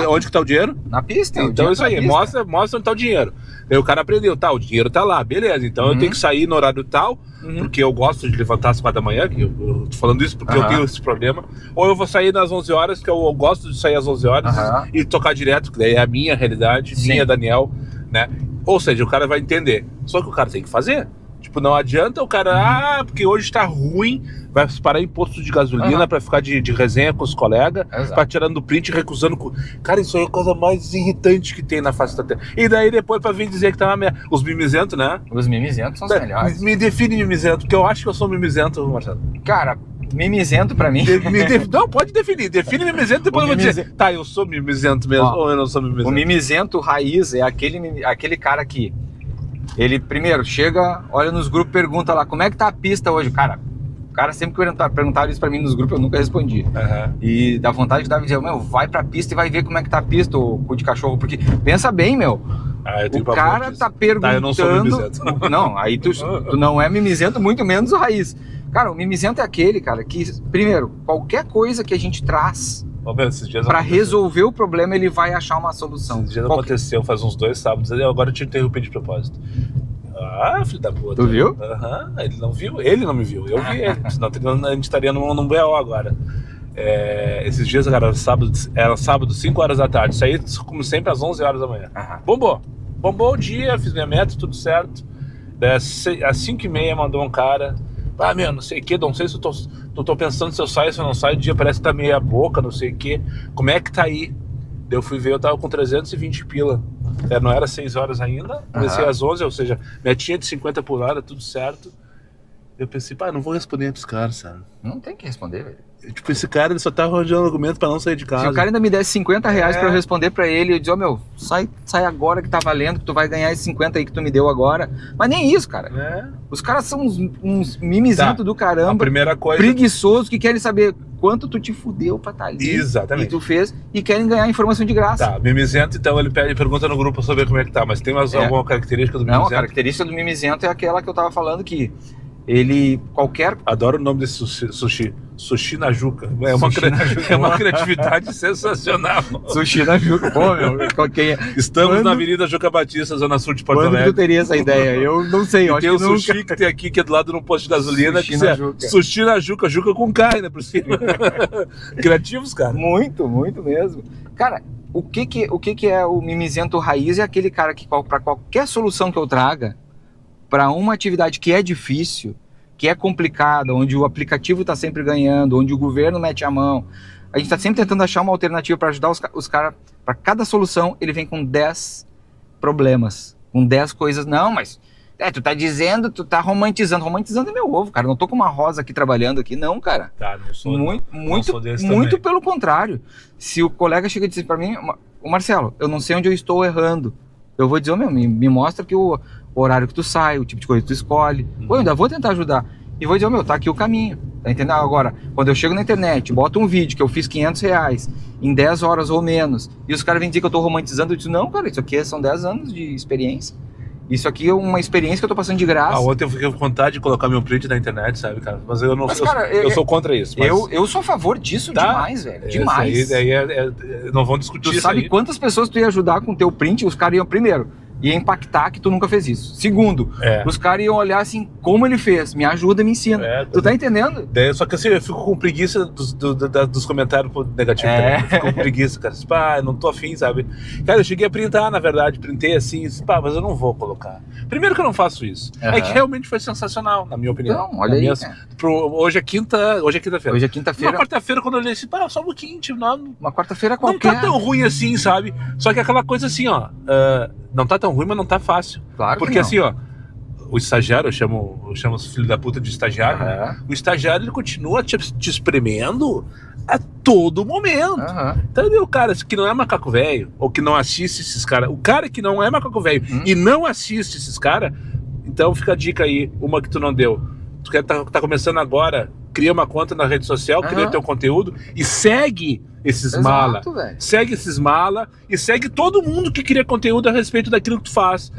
onde que está o dinheiro? Na pista. Então é isso aí, mostra onde está o dinheiro. Daí o cara aprendeu, o dinheiro tá lá, beleza. Então eu tenho que sair no horário tal, porque eu gosto de levantar às 4 da manhã, que eu tô falando isso porque eu tenho esse problema. Ou eu vou sair nas 11 horas, que eu gosto de sair às 11 horas e tocar direto, que daí é a minha realidade, minha, Daniel, né? Ou seja, o cara vai entender. Só que o cara tem que fazer. Tipo, não adianta o cara, porque hoje tá ruim, vai parar em posto de gasolina pra ficar de resenha com os colegas, pra tirando print e recusando. Cara, isso aí é a coisa mais irritante que tem na face da terra. E daí depois pra vir dizer que tá os mimizentos, né? Os mimizentos são os melhores. Me define mimizento, porque eu acho que eu sou mimizento, Marcelo. Cara, mimizento pra mim... Não, pode definir. Define mimizento, depois eu vou dizer, eu sou mimizento mesmo, ou eu não sou mimizento. O mimizento raiz é aquele cara que ele primeiro chega, olha nos grupos, pergunta lá, como é que tá a pista hoje? Cara, o cara sempre perguntaram isso pra mim nos grupos, eu nunca respondi. E dá vontade de dar dizer, vai pra pista e vai ver como é que tá a pista, o cu de cachorro, porque pensa bem, meu. O cara tá perguntando... eu não sou mimizento. Não, aí tu não é mimizento, muito menos o raiz. Cara, o mimizento é aquele, cara, que, primeiro, qualquer coisa que a gente traz para resolver o problema, ele vai achar uma solução. Esses dias aconteceu, faz uns 2 sábados, agora eu te interrompi de propósito. Filho da puta. Tu viu? Ele não viu, ele não me viu, eu vi ele, senão a gente estaria num BO agora. Esses dias, cara, era sábado, 5 horas da tarde, saí como sempre às 11 horas da manhã. Bombou o dia, fiz minha meta, tudo certo. Às 5h30 mandou um cara, não sei o que, não sei se eu tô pensando se eu saio, se eu não saio, o dia parece que tá meia boca, não sei o que, como é que tá aí? Daí eu fui ver, eu tava com 320 pila Não era 6 horas ainda, comecei às 11, ou seja, metinha de 50 por hora, tudo certo. Eu pensei, não vou responder pros caras, sabe? Não tem que responder, velho. Tipo, esse cara, ele só tá arranjando argumento pra não sair de casa. Se o cara ainda me desse 50 reais pra eu responder pra ele, eu dizer, sai agora que tá valendo, que tu vai ganhar esses 50 aí que tu me deu agora. Mas nem isso, cara. Os caras são uns mimizentos do caramba. A primeira coisa... Preguiçosos, que querem saber quanto tu te fudeu pra estar ali. Exatamente. E tu fez, e querem ganhar informação de graça. Tá, mimizento, então ele pergunta no grupo sobre como é que tá, mas tem alguma característica do mimizento? Não, a característica do mimizento é aquela que eu tava falando que ele, Adoro o nome desse sushi. Sushi na Juca. É uma criatividade sensacional. Sushi na Juca. Pô, Estamos na Avenida Juca Batista, Zona Sul de Porto Alegre. Quando tu teria essa ideia? Eu não sei. Tem o sushi que tem aqui, que é do lado de um posto de gasolina. Sushi na Juca. Juca com carne, por cima. Criativos, cara. Muito, muito mesmo. Cara, o que é o mimizento raiz? É aquele cara que para qualquer solução que eu traga, para uma atividade que é difícil, que é complicada, onde o aplicativo está sempre ganhando, onde o governo mete a mão, a gente está sempre tentando achar uma alternativa para ajudar os caras. Para cada solução, ele vem com 10 problemas, com 10 coisas. Não, mas tu tá dizendo, tu tá romantizando. Romantizando é meu ovo, cara. Não tô com uma rosa aqui trabalhando aqui, não, cara. Tá, não sou, muito pelo contrário. Se o colega chega e diz para mim, o Marcelo, eu não sei onde eu estou errando, eu vou dizer, me mostra que o horário que tu sai, o tipo de coisa que tu escolhe. Eu ainda vou tentar ajudar. E vou dizer, tá aqui o caminho. Tá entendendo? Agora, quando eu chego na internet, boto um vídeo que eu fiz 500 reais em 10 horas ou menos, e os caras vêm dizer que eu tô romantizando, eu digo, não, cara, isso aqui são 10 anos de experiência. Isso aqui é uma experiência que eu tô passando de graça. Ontem eu fiquei com vontade de colocar meu print na internet, sabe, cara? Mas eu não eu sou contra isso. Mas... Eu sou a favor disso demais, velho. Demais. Daí não vão discutir isso. Tu sabe quantas pessoas tu ia ajudar com o teu print? Os caras iam, primeiro, ia impactar que tu nunca fez isso. Segundo, os caras iam olhar assim, como ele fez, me ajuda, me ensina. Tu tá entendendo? Só que assim, eu fico com preguiça dos comentários negativos. Eu fico com preguiça, cara. Não tô afim, sabe? Cara, eu cheguei a printar, na verdade, printei assim, mas eu não vou colocar. Primeiro que eu não faço isso. É que realmente foi sensacional, na minha opinião. Então, olha aí. Hoje é quinta-feira. Hoje é quinta-feira. Uma quarta-feira, quando eu olhei assim, só um pouquinho, uma quarta-feira qualquer. Não tá tão ruim assim, sabe? Só que aquela coisa assim, não tá tão ruim, mas não tá fácil. Claro. Porque assim, o estagiário, eu chamo os filhos da puta de estagiário, o estagiário, ele continua te espremendo a todo momento. Então, o cara que não é macaco velho, ou que não assiste esses caras, o cara que não é macaco velho e não assiste esses caras, então fica a dica aí, uma que tu não deu. Tu quer tá começando agora, cria uma conta na rede social, cria teu conteúdo e segue esses mala. Segue esses mala e segue todo mundo que cria conteúdo a respeito daquilo que tu faz.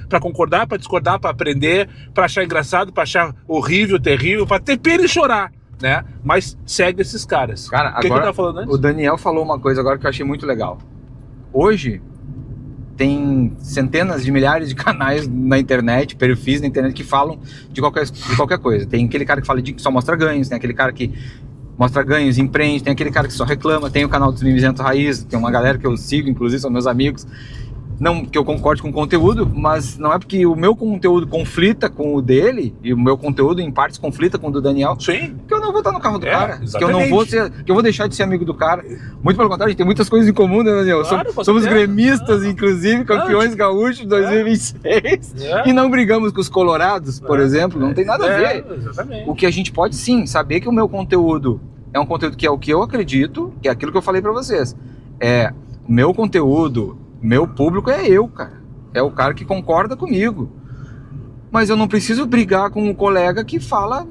Pra concordar, pra discordar, pra aprender, pra achar engraçado, pra achar horrível, terrível, pra ter pena e chorar, né? Mas segue esses caras. Cara, o que eu tava falando antes? O Daniel falou uma coisa agora que eu achei muito legal. Hoje tem centenas de milhares de canais na internet, perfis na internet que falam de qualquer coisa. Tem aquele cara que fala que só mostra ganhos, tem aquele cara que mostra ganhos, empreende, tem aquele cara que só reclama, tem o canal dos Mimizentos Raiz, tem uma galera que eu sigo, inclusive são meus amigos. Não que eu concorde com o conteúdo, mas não é porque o meu conteúdo conflita com o dele, e o meu conteúdo em partes conflita com o do Daniel, Sim. que eu não vou estar no carro do cara, exatamente. que eu vou deixar de ser amigo do cara. Muito pelo contrário, a gente tem muitas coisas em comum, né, Daniel? Claro, somos gremistas, inclusive, campeões gaúchos de 2026, e não brigamos com os colorados, por exemplo, não tem nada a ver. Exatamente. O que a gente pode sim, saber que o meu conteúdo é um conteúdo que é o que eu acredito, que é aquilo que eu falei pra vocês. O meu conteúdo, meu público é eu, cara. É o cara que concorda comigo. Mas eu não preciso brigar com um colega que fala,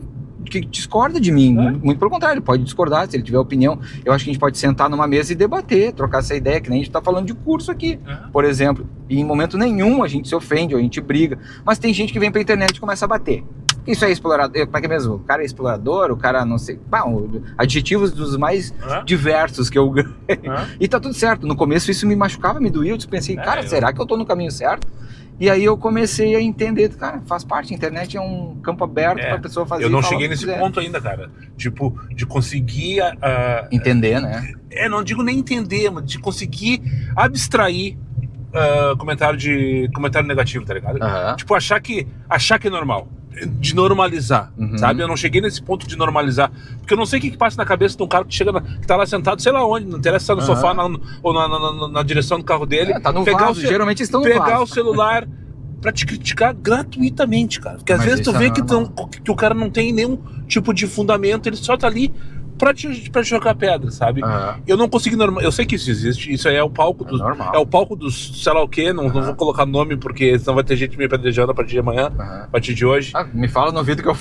que discorda de mim. Muito pelo contrário, ele pode discordar, se ele tiver opinião. Eu acho que a gente pode sentar numa mesa e debater, trocar essa ideia, que nem a gente tá falando de curso aqui, por exemplo. E em momento nenhum a gente se ofende, ou a gente briga. Mas tem gente que vem pra internet e começa a bater. Isso é explorador, como é que é mesmo? O cara é explorador, o cara não sei... adjetivos dos mais diversos que eu ganhei. E tá tudo certo. No começo isso me machucava, me doía. Eu pensei, cara, será que eu tô no caminho certo? E aí eu comecei a entender, cara, faz parte, a internet é um campo aberto pra pessoa fazer. Eu não cheguei nesse ponto ainda, cara. Tipo, de conseguir... entender, né? Não digo nem entender, mas de conseguir abstrair comentário negativo, tá ligado? Tipo, achar que é normal. de normalizar, sabe? Eu não cheguei nesse ponto de normalizar, porque eu não sei o que passa na cabeça de um cara que chega, que tá lá sentado, sei lá onde, não interessa se tá no sofá ou na direção do carro dele, tá no vaso, geralmente estão no vaso. Pegar o celular pra te criticar gratuitamente, cara, porque às vezes tu vê que o cara não tem nenhum tipo de fundamento, ele só tá ali pra jogar pedra, sabe? Eu não consigo eu sei que isso existe, isso aí é o palco dos o palco dos sei lá o que, não vou colocar nome porque senão vai ter gente me apedrejando a partir de amanhã, a partir de hoje. Me fala no ouvido que eu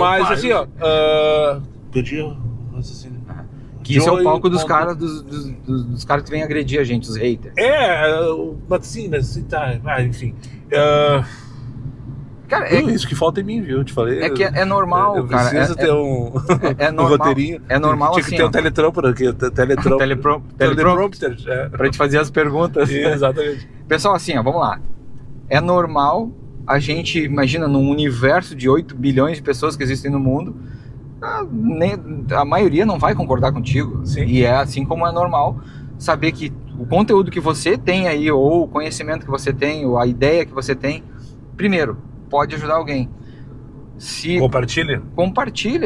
mas assim, ó, perdi o raciocínio. Que isso é o palco dos caras dos caras que vêm agredir a gente, os haters. Mas sim, tá, enfim. Cara, isso que falta em mim, viu? Eu te falei. É que é normal, eu cara. Preciso ter um roteirinho. É normal, tinha que ter um teleprompter aqui. Teleprompter. Pra gente fazer as perguntas. Exatamente. Pessoal, assim, ó, vamos lá. É normal a gente, imagina, num universo de 8 bilhões de pessoas que existem no mundo, a maioria não vai concordar contigo. Sim. E é assim como é normal saber que o conteúdo que você tem aí, ou o conhecimento que você tem, ou a ideia que você tem, primeiro, pode ajudar alguém. Compartilha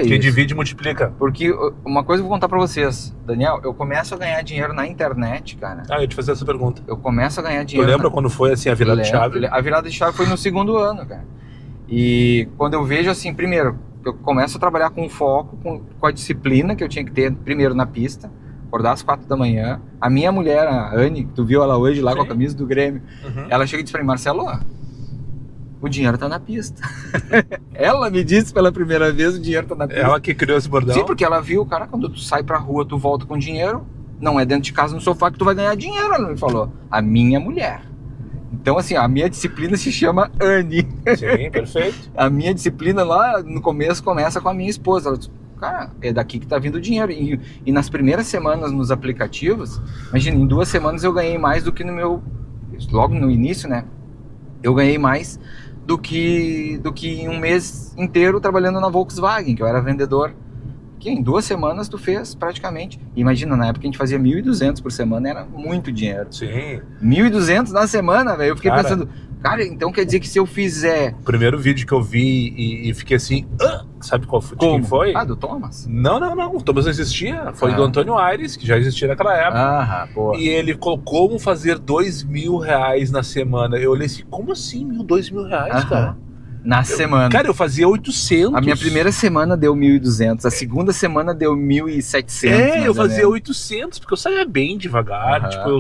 isso. Quem divide, multiplica. Porque uma coisa eu vou contar pra vocês, Daniel, eu começo a ganhar dinheiro na internet, cara. Eu ia te fazer essa pergunta. Eu começo a ganhar dinheiro. Tu lembra quando foi assim a virada de chave? A virada de chave foi no 2º ano, cara. E quando eu vejo assim, primeiro, eu começo a trabalhar com foco, com a disciplina que eu tinha que ter, primeiro na pista, acordar às 4 da manhã. A minha mulher, a Anne, tu viu ela hoje lá com a camisa do Grêmio, ela chega e diz pra mim, Marcelo, o dinheiro tá na pista. Ela me disse pela primeira vez, o dinheiro tá na pista. Ela que criou esse bordão? Sim, porque ela viu, cara, quando tu sai pra rua, tu volta com dinheiro, não é dentro de casa no sofá que tu vai ganhar dinheiro, ela me falou. A minha mulher. Então, assim, a minha disciplina se chama Anne. Sim, perfeito. A minha disciplina lá, no começo, começa com a minha esposa. Ela disse, cara, é daqui que tá vindo o dinheiro. E nas primeiras semanas nos aplicativos, imagina, em 2 semanas eu ganhei mais do que no meu... Logo no início, né? Eu ganhei mais do que em um mês inteiro trabalhando na Volkswagen, que eu era vendedor. Que em 2 semanas tu fez praticamente. Imagina, na época a gente fazia 1.200 por semana, era muito dinheiro. Sim. 1.200 na semana, velho. Eu fiquei pensando, cara, então quer dizer que se eu fizer... O primeiro vídeo que eu vi e fiquei assim, sabe qual foi? Como? Quem foi? Do Thomas? Não, o Thomas não existia. Foi do Antônio Aires, que já existia naquela época. Boa. E ele colocou como fazer R$2.000 na semana. Eu olhei assim, como assim R$2.000, cara? Na semana. Cara, eu fazia 800. A minha primeira semana deu 1.200, a segunda semana deu 1.700. Eu fazia 800, porque eu saía bem devagar. Tipo,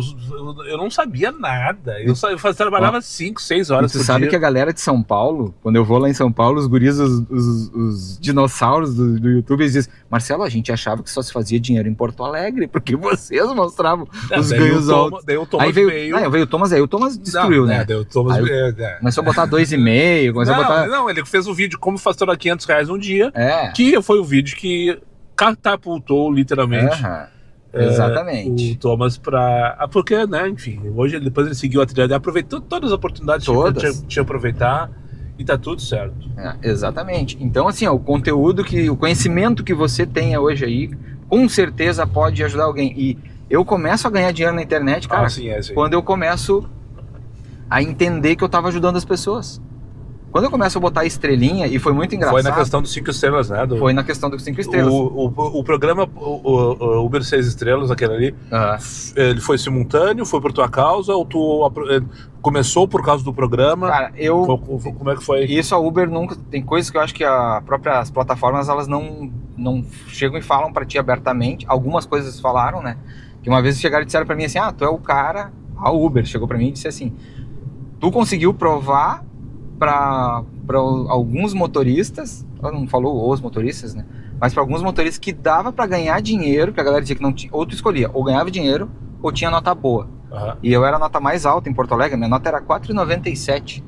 eu não sabia nada. Eu trabalhava 5, 6 horas por dia. Tu sabe que a galera de São Paulo, quando eu vou lá em São Paulo, os guris, os dinossauros do YouTube, eles dizem, Marcelo, a gente achava que só se fazia dinheiro em Porto Alegre, porque vocês mostravam os ganhos altos. Daí o Thomas aí veio o Thomas, aí o Thomas destruiu, né? Daí o Thomas começou a botar 2,5, começou a botar... Não, ele fez um vídeo como faturar R$500 um dia, que foi o vídeo que catapultou literalmente exatamente o Thomas pra... Porque, né, enfim, hoje depois ele seguiu a trilha, aproveitou todas as oportunidades que tinha aproveitar e tá tudo certo. Exatamente. Então, assim, o conhecimento que você tenha hoje aí, com certeza pode ajudar alguém. E eu começo a ganhar dinheiro na internet, cara, quando eu começo a entender que eu tava ajudando as pessoas. Quando eu começo a botar estrelinha, e foi muito engraçado... Foi na questão dos 5 estrelas, né? Foi na questão dos 5 estrelas. O programa, o Uber 6 estrelas, aquele ali, ele foi simultâneo, foi por tua causa, ou tu começou por causa do programa? Cara, como é que foi? Isso a Uber nunca... Tem coisas que eu acho que as próprias plataformas, elas não chegam e falam pra ti abertamente. Algumas coisas falaram, né? Que uma vez chegaram e disseram pra mim assim, tu é o cara... A Uber chegou pra mim e disse assim, tu conseguiu provar para alguns motoristas, ela não falou os motoristas, né? Mas para alguns motoristas que dava para ganhar dinheiro, que a galera dizia que não tinha, ou tu escolhia, ou ganhava dinheiro, ou tinha nota boa. E eu era a nota mais alta em Porto Alegre, minha nota era 4,97.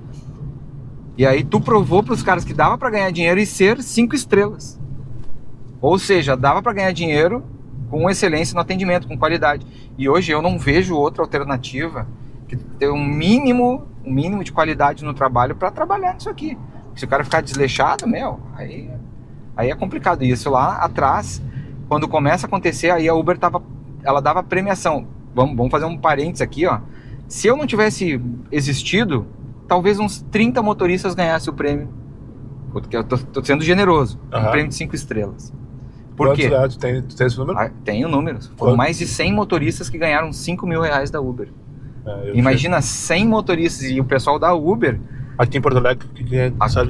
E aí tu provou para os caras que dava para ganhar dinheiro e ser 5 estrelas. Ou seja, dava para ganhar dinheiro com excelência no atendimento, com qualidade. E hoje eu não vejo outra alternativa que ter um mínimo de qualidade no trabalho para trabalhar nisso aqui. Se o cara ficar desleixado, aí é complicado. E isso lá atrás, quando começa a acontecer, aí a Uber ela dava premiação. Vamos fazer um parênteses aqui, ó. Se eu não tivesse existido, talvez uns 30 motoristas ganhassem o prêmio Porque eu tô sendo generoso. Um prêmio de 5 estrelas. Por quê? Tu tem esse número? Tenho números. Foram mais de 100 motoristas que ganharam 5 mil reais da Uber. Imagina 100 motoristas e o pessoal da Uber... Aqui em Porto Alegre,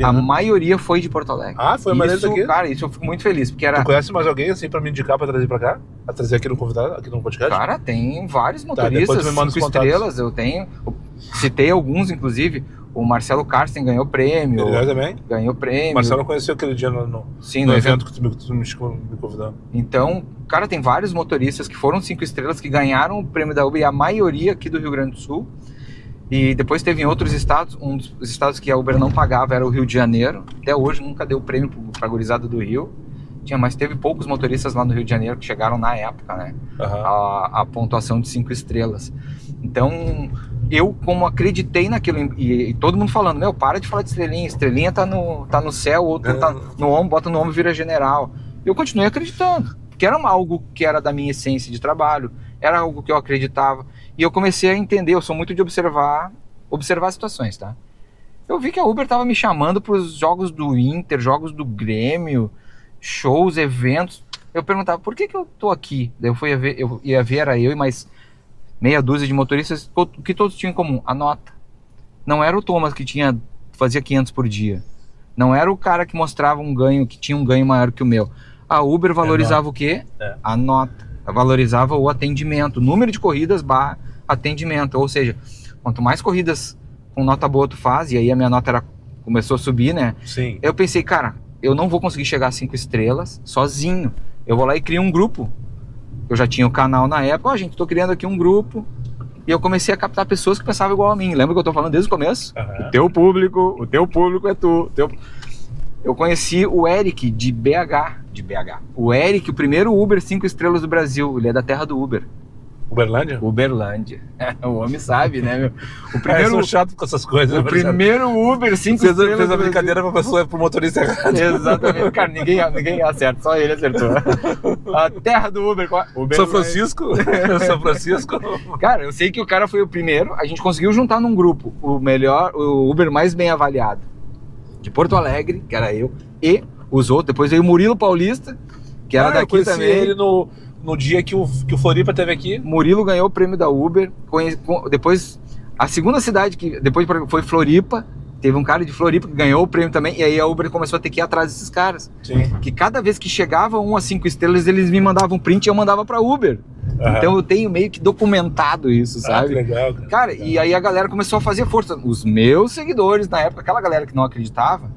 a maioria foi de Porto Alegre. Foi a maioria daqui? Cara, isso eu fico muito feliz, porque era... Tu conhece mais alguém assim pra me indicar, pra trazer pra cá? Pra trazer aqui no convidado, aqui no podcast? Cara, tem vários motoristas, 5 estrelas, eu tenho. Citei alguns, inclusive. O Marcelo Karsten ganhou prêmio. Ele também? Ganhou prêmio. O Marcelo conheceu aquele dia no evento que tu me convidou. Então, cara, tem vários motoristas que foram 5 estrelas, que ganharam o prêmio da Uber, e a maioria aqui do Rio Grande do Sul. E depois teve em outros estados, um dos estados que a Uber não pagava era o Rio de Janeiro. Até hoje nunca deu prêmio pra gurizada do Rio. Mas teve poucos motoristas lá no Rio de Janeiro que chegaram na época, né? A pontuação de 5 estrelas. Então, eu como acreditei naquilo, e todo mundo falando, meu, para de falar de estrelinha, estrelinha tá no céu, outro tá no ombro, bota no ombro, vira general. Eu continuei acreditando, porque era algo que era da minha essência de trabalho, era algo que eu acreditava, e eu comecei a entender, eu sou muito de observar situações, tá? Eu vi que a Uber tava me chamando pros jogos do Inter, jogos do Grêmio, shows, eventos. Eu perguntava, por que eu tô aqui? Daí eu ia ver, era eu e mais meia dúzia de motoristas, o que todos tinham em comum? A nota. Não era o Thomas que fazia 500 por dia. Não era o cara que mostrava que tinha um ganho maior que o meu. A Uber valorizava o quê? A nota. Ela valorizava o atendimento, número de corridas / atendimento. Ou seja, quanto mais corridas com nota boa tu faz, e aí a minha nota começou a subir, né? Sim. Eu pensei, cara, eu não vou conseguir chegar a 5 estrelas sozinho. Eu vou lá e crio um grupo. Eu já tinha o canal na época, gente, tô criando aqui um grupo. E eu comecei a captar pessoas que pensavam igual a mim. Lembra que eu tô falando desde o começo? O teu público é tu. Eu conheci o Eric de BH. O Eric, o primeiro Uber 5 estrelas do Brasil. Ele é da terra do Uber. Uberlândia? Uberlândia. O homem sabe, né, meu? O primeiro, sou chato com essas coisas. O primeiro Uber 5 estrelas. Fez a brincadeira pra pessoa, pro motorista errado. Exatamente. Cara, ninguém acerta, só ele acertou. A terra do Uber. São Francisco? São Francisco? Cara, eu sei que o cara foi o primeiro. A gente conseguiu juntar num grupo o Uber mais bem avaliado de Porto Alegre, que era eu, e os outros. Depois veio o Murilo Paulista, que era daqui também. Ele no dia que o Floripa teve aqui. Murilo ganhou o prêmio da Uber. Depois, a segunda cidade que depois foi Floripa. Teve um cara de Floripa que ganhou o prêmio também. E aí a Uber começou a ter que ir atrás desses caras. Sim. Que cada vez que chegava 1 a 5 estrelas, eles me mandavam um print e eu mandava pra Uber. Então eu tenho meio que documentado isso, sabe? Que legal, cara. E aí a galera começou a fazer força. Os meus seguidores, na época, aquela galera que não acreditava,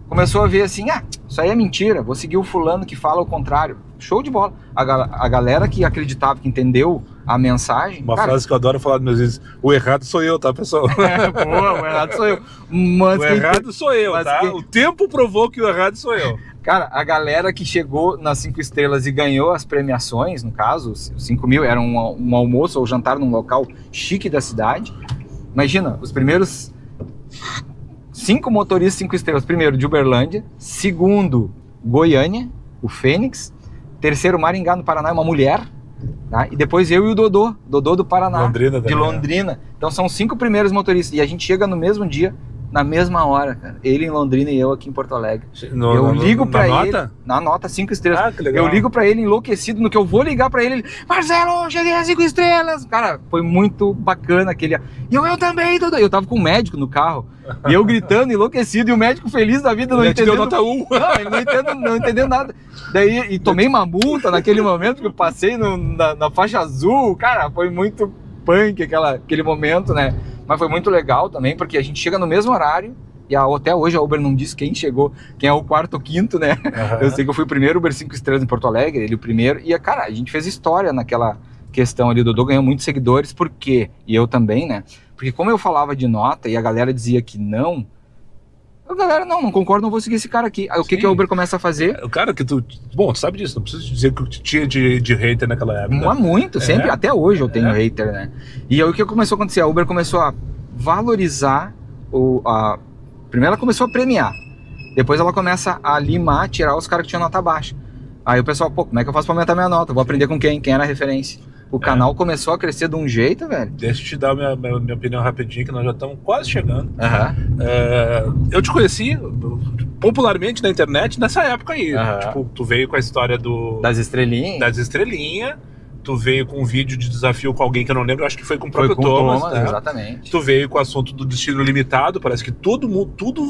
começou a ver assim, isso aí é mentira, vou seguir o fulano que fala o contrário. Show de bola. A galera que acreditava, que entendeu a mensagem... Frase que eu adoro falar dos meus vídeos: o errado sou eu, tá, pessoal? O errado sou eu. Mas o errado sou eu, tá? O tempo provou que o errado sou eu. Cara, a galera que chegou nas 5 estrelas e ganhou as premiações, no caso, os 5 mil, era um almoço ou jantar num local chique da cidade. Imagina, os primeiros 5 motoristas 5 estrelas. Primeiro, de Uberlândia. Segundo, Goiânia, o Fênix. Terceiro, Maringá, no Paraná, uma mulher. Tá? E depois eu e o Dodô do Paraná, de Londrina. Então são 5 primeiros motoristas. E a gente chega no mesmo dia, na mesma hora, cara. Ele em Londrina e eu aqui em Porto Alegre. Eu ligo pra ele. Nota? Na nota, 5 estrelas. Que legal. Eu ligo pra ele enlouquecido, no que eu vou ligar pra ele, Marcelo, cheguei a 5 estrelas. Cara, foi muito bacana aquele... E eu também, Dodô. Eu tava com um médico no carro. E eu gritando, enlouquecido, e o médico feliz da vida, não entendeu nota 1. Não, ele não entendeu nada. Daí, e tomei uma multa naquele momento que eu passei na faixa azul. Cara, foi muito punk aquele momento, né? Mas foi muito legal também, porque a gente chega no mesmo horário. E até hoje a Uber não disse quem chegou, quem é o 4º ou 5º, né? Eu sei que eu fui o primeiro Uber 5 estrelas em Porto Alegre, ele o primeiro. E, cara, a gente fez história naquela questão ali. O Dodô ganhou muitos seguidores, por quê? E eu também, né? Porque como eu falava de nota e a galera dizia que não, a galera, não concordo, não vou seguir esse cara aqui. Aí o que a Uber começa a fazer? O cara que tu... Bom, tu sabe disso, não precisa dizer que tinha de hater naquela época. Não há muito, sempre, até hoje eu tenho hater, né? E aí o que começou a acontecer? A Uber começou a valorizar primeiro ela começou a premiar, depois ela começa a limar, tirar os caras que tinham nota baixa. Aí o pessoal, como é que eu faço pra aumentar minha nota? Vou aprender com quem era a referência. O canal começou a crescer de um jeito, velho. Deixa eu te dar minha opinião rapidinho, que nós já estamos quase chegando. Eu te conheci popularmente na internet nessa época aí. Tipo, tu veio com a história das estrelinhas. Tu veio com um vídeo de desafio com alguém que eu não lembro, acho que foi com o próprio Thomas, né? Exatamente. Tu veio com o assunto do destino limitado, parece que tudo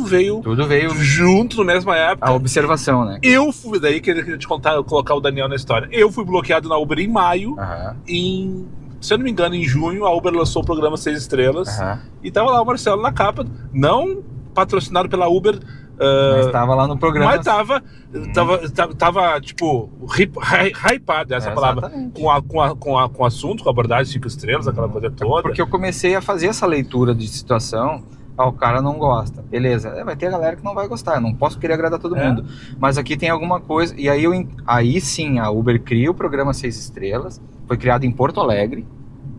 veio junto na mesma época. A observação, né? Eu fui, daí que eu queria te contar, colocar o Daniel na história. Eu fui bloqueado na Uber em maio, se eu não me engano, em junho, a Uber lançou o programa 6 Estrelas, e tava lá o Marcelo na capa, não patrocinado pela Uber, mas estava lá no programa. Mas tava tipo, hypado, essa palavra, com o assunto, com a abordagem 5 estrelas, aquela coisa toda. Porque eu comecei a fazer essa leitura de situação, o cara não gosta. Beleza, vai ter a galera que não vai gostar, eu não posso querer agradar todo mundo. Mas aqui tem alguma coisa, e aí sim, a Uber cria o programa 6 Estrelas, foi criado em Porto Alegre.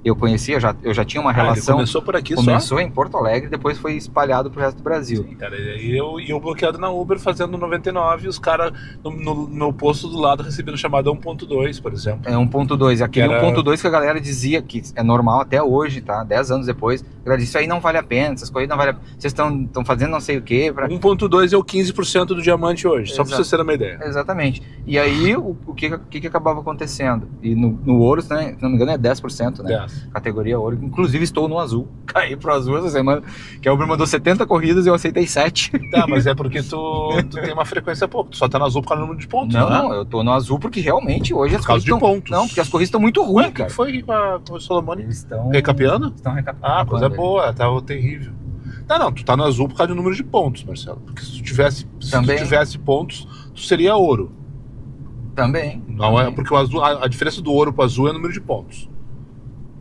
Eu conhecia, eu já tinha uma relação. Começou por aqui Começou em Porto Alegre, depois foi espalhado pro resto do Brasil. Sim, cara, e eu bloqueado na Uber fazendo 99, e os caras no meu posto do lado recebendo chamada 1.2, por exemplo. É 1.2, aquele 1.2 que a galera dizia que é normal até hoje, tá? 10 anos depois, a galera disse, isso aí não vale a pena, essas coisas não valem a pena, vocês estão fazendo não sei o quê. 1.2 é o 15% do diamante hoje, só pra vocês terem uma ideia. Exatamente. E aí, o que acabava acontecendo? E no ouro, né, se não me engano, é 10%, né? 10. Categoria ouro. Inclusive estou no azul. Caí pro azul essa semana, que a Uber mandou 70 corridas e eu aceitei 7. Tá, mas é porque tu tem uma frequência pouco. Tu só tá no azul por causa do número de pontos, não, eu tô no azul porque realmente hoje as corridas de pontos. Não, porque as corridas estão muito ruins, cara. O que foi com o Solomone? Eles estão recapeando? Estão recapeando. Ah, coisa boa, tava terrível. Não, tu tá no azul por causa do número de pontos, Marcelo. Porque se tu tivesse pontos, tu seria ouro. Também. Não é porque o azul, a diferença do ouro pro azul é o número de pontos.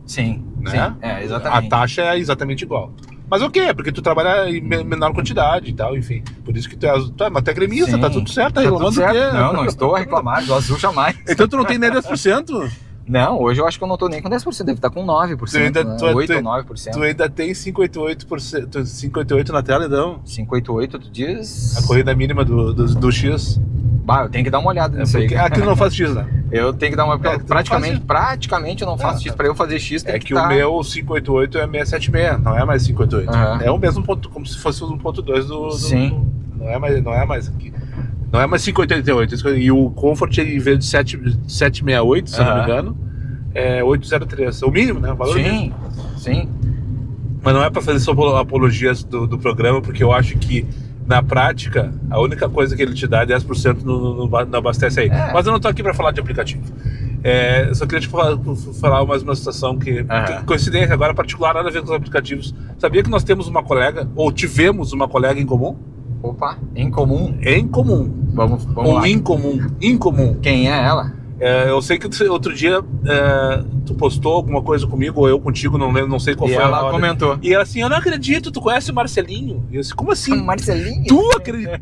Sim, né? Sim, exatamente. A taxa é exatamente igual. Mas o quê? Porque tu trabalha em menor quantidade e tal, enfim. Por isso que tu é azul. Tu é, mas tu é gremista, tá tudo certo, tá reclamando do quê? Não estou a reclamar, do azul jamais. Então tu não tem nem 10%? Não, hoje eu acho que eu não tô nem com 10%, deve estar com 9%, né? 8 ou 9%. Tu ainda tem 5,88%, 5,88 na tela, então? 5,88, tu diz? A corrida mínima do X. Bah, eu tenho que dar uma olhada nisso aí. Aqui não faz X, né? Eu tenho que dar uma olhada. Praticamente eu não faço X. Pra eu fazer X tem que o meu 588 é 676, não é mais 588. É o mesmo ponto, como se fosse 1.2 do... Sim. Não é mais aqui. Não é mais 588. E o Comfort, em vez de 768, se eu não me engano, é 803. O mínimo, né? O valor mínimo. Sim. Mas não é pra fazer só apologias do programa, porque eu acho que na prática, a única coisa que ele te dá é 10% não abastece aí. Mas eu não tô aqui para falar de aplicativo. Eu só queria te falar mais uma situação que coincidência agora particular, nada a ver com os aplicativos. Sabia que nós temos uma colega, ou tivemos uma colega em comum? Opa, em comum? Em comum. Vamos ou lá. Em comum. Quem é ela? Eu sei que outro dia tu postou alguma coisa comigo, ou eu contigo, não sei qual e foi. Ela comentou. E ela assim, eu não acredito, tu conhece o Marcelinho? E eu disse, como assim? Marcelinho? Tu acredita?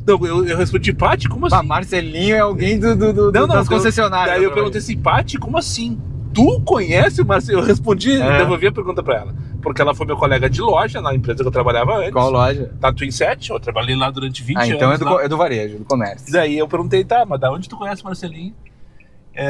Não, eu respondi, Pati, como assim? Marcelinho é alguém das concessionárias. Daí eu perguntei assim, Pati, como assim? Tu conhece o Marcelinho? Eu respondi, devolvi a pergunta pra ela. Porque ela foi minha colega de loja na empresa que eu trabalhava antes. Qual loja? Na Twin Set, eu trabalhei lá durante 20 anos. Então é do varejo, do comércio. Daí eu perguntei, mas da onde tu conhece o Marcelinho?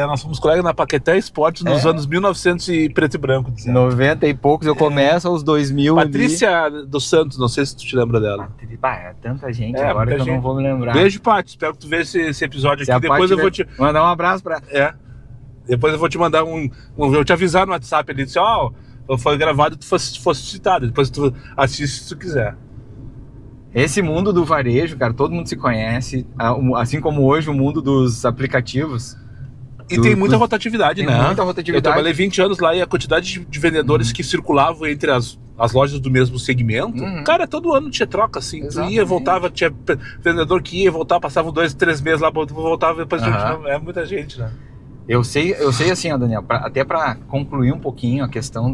Nós fomos colegas na Paquetá Esportes nos anos 1900 e preto e branco. 90 e poucos, eu começo aos 2000. Patrícia dos Santos, não sei se tu te lembra dela. É tanta gente agora que eu não vou me lembrar. Beijo, Paty, espero que tu veja esse episódio aqui. Depois eu vou te mandar um abraço pra... Depois eu vou te mandar eu vou te avisar no WhatsApp ali, disse, foi gravado, tu fosse citado, depois tu assiste se tu quiser. Esse mundo do varejo, cara, todo mundo se conhece, assim como hoje o mundo dos aplicativos. E tem muita rotatividade, né? Muita rotatividade. Eu trabalhei 20 anos lá e a quantidade de vendedores que circulavam entre as lojas do mesmo segmento, cara, todo ano tinha troca, assim. Exatamente. Tu ia, voltava, tinha vendedor que ia, voltava, passavam 2, 3 meses lá, voltava, depois é muita gente, né? Eu sei assim, Daniel, até para concluir um pouquinho a questão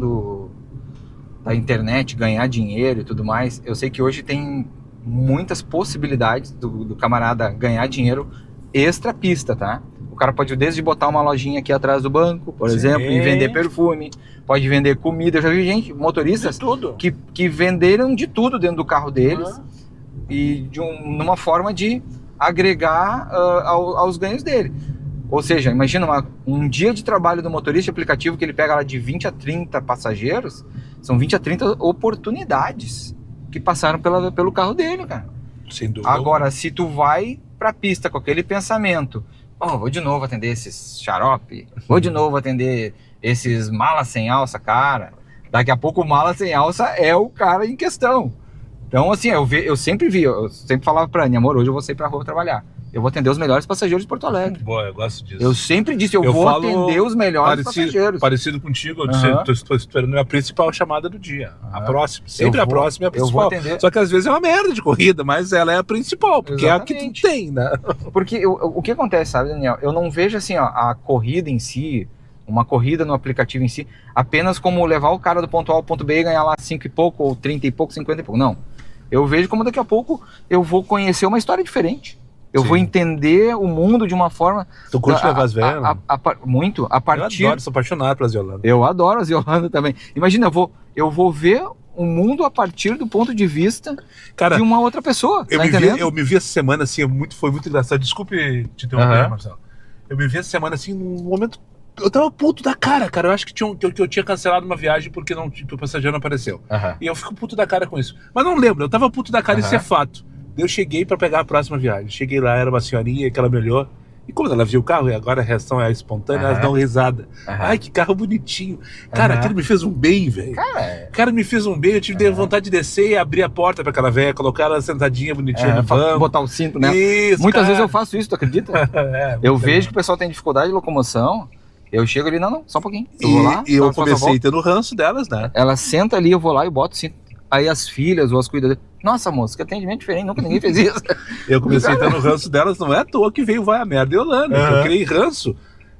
da internet, ganhar dinheiro e tudo mais, eu sei que hoje tem muitas possibilidades do camarada ganhar dinheiro extra pista, tá? O cara pode desde botar uma lojinha aqui atrás do banco, por exemplo, e vender perfume, pode vender comida. Eu já vi gente, motoristas, que venderam de tudo dentro do carro deles e numa forma de agregar aos ganhos dele. Ou seja, imagina um dia de trabalho do motorista aplicativo que ele pega lá de 20 a 30 passageiros, são 20 a 30 oportunidades que passaram pelo carro dele, cara. Sem dúvida. Agora, se tu vai pra pista com aquele pensamento, vou de novo atender esses xarope, vou de novo atender esses mala sem alça, cara, daqui a pouco o mala sem alça é o cara em questão. Então, assim, eu sempre falava pra Anny, amor, hoje eu vou sair pra rua trabalhar. Eu vou atender os melhores passageiros de Porto Alegre. Boa, eu gosto disso. Eu sempre disse, eu vou atender os melhores passageiros. Parecido contigo, eu estou esperando a principal chamada do dia. A próxima. Sempre a próxima é a principal. Só que às vezes é uma merda de corrida, mas ela é a principal, porque exatamente. É a que tu tem, né? Porque o que acontece, sabe, Daniel? Eu não vejo assim, a corrida em si, uma corrida no aplicativo em si, apenas como levar o cara do ponto A ao ponto B e ganhar lá 5 e pouco, ou 30 e pouco, 50 e pouco. Não. Eu vejo como daqui a pouco eu vou conhecer uma história diferente. Eu vou entender o mundo de uma forma... Tu curte levar as velhas? Muito. A partir... Eu adoro, sou apaixonado pelas Yolanda. Eu adoro as Yolanda também. Imagina, eu vou ver o mundo a partir do ponto de vista de uma outra pessoa. Eu me vi essa semana assim, foi muito engraçado. Desculpe te interromper, Marcelo. Eu me vi essa semana assim, num momento... Eu tava puto da cara. Eu acho que eu tinha cancelado uma viagem porque o passageiro não apareceu. E eu fico puto da cara com isso. Mas não lembro, eu tava puto da cara, isso é fato. Eu cheguei pra pegar a próxima viagem. Cheguei lá, era uma senhorinha que ela me olhou. E como ela viu o carro, e agora a reação é espontânea, elas dão risada. Ai, que carro bonitinho. Cara, aquilo me fez um bem, velho. Cara, me fez um bem. Eu tive vontade de descer e abrir a porta pra aquela velha, colocar ela sentadinha, bonitinha no banco. Botar o cinto, né? Isso, muitas vezes eu faço isso, tu acredita? Eu vejo que o pessoal tem dificuldade de locomoção. Eu chego ali, não, só um pouquinho. Eu vou lá. E eu comecei tendo ranço delas, né? Ela senta ali, eu vou lá e boto o cinto. Aí as filhas ou as cuidadoras, nossa moça, que atendimento diferente, nunca ninguém fez isso. Eu comecei tendo ranço delas, não é à toa que veio Vai a Merda e Yolanda. Eu criei ranço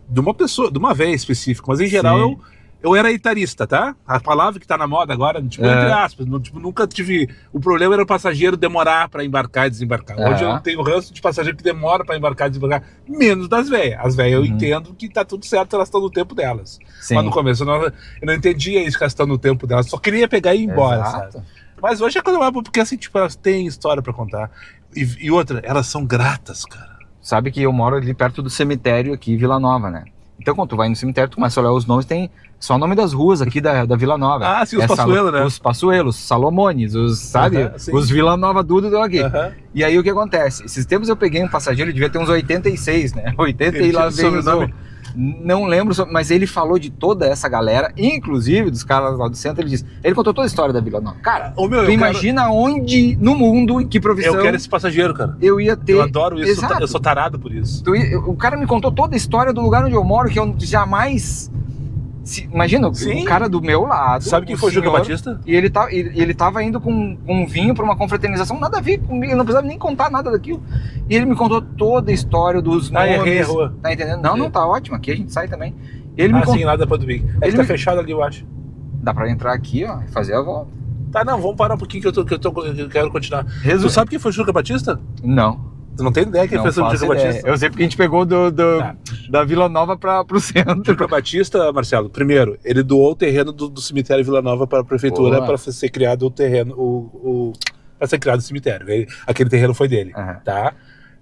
de uma pessoa, de uma véia específica, mas em geral eu era etarista, tá? A palavra que tá na moda agora, tipo, entre aspas, nunca tive... O problema era o passageiro demorar pra embarcar e desembarcar. Hoje eu tenho ranço de passageiro que demora pra embarcar e desembarcar, menos das velhas. As velhas eu entendo que tá tudo certo, elas estão no tempo delas. Mas no começo eu não entendia isso, que elas estão no tempo delas, só queria pegar e ir embora, sabe? Mas hoje é quando eu abro, porque assim, tipo, elas têm história pra contar. E outra, elas são gratas, cara. Sabe que eu moro ali perto do cemitério aqui, Vila Nova, né? Então, quando tu vai no cemitério, tu começa a olhar os nomes, tem só o nome das ruas aqui da Vila Nova. Ah, sim, os Passuelos, né? Os Passuelos, Salomones, os Vila Nova Duda do aqui. E aí o que acontece? Esses tempos eu peguei um passageiro, ele devia ter uns 86, né? 80 e lá veio o nome. Não lembro, mas ele falou de toda essa galera, inclusive dos caras lá do centro, ele contou toda a história da Vila Nova. Cara, tu imagina onde no mundo, em que profissão... Eu quero esse passageiro, cara. Eu ia ter... Eu adoro isso, eu sou tarado por isso. O cara me contou toda a história do lugar onde eu moro, que eu jamais... Imagina, o cara do meu lado... Sabe quem foi o Juca Batista? E ele tava indo com um vinho pra uma confraternização, nada a ver comigo, eu não precisava nem contar nada daquilo. E ele me contou toda a história dos nomes. Tá entendendo? Não, tá ótimo, aqui a gente sai também. Ele me contou... sim, nada pra dormir. Ele tá fechado ali, eu acho. Dá pra entrar aqui, ó, e fazer a volta. Tá, não, vamos parar um pouquinho que eu quero continuar. Tu sabe quem foi o Juca Batista? Não. Tu não tem ideia quem foi o Juca Batista? Eu sei porque a gente pegou da Vila Nova pro centro. Juca Batista, Marcelo, primeiro, ele doou o terreno do cemitério Vila Nova para a prefeitura para ser criado o terreno, para ser criado o cemitério. Aquele terreno foi dele, tá?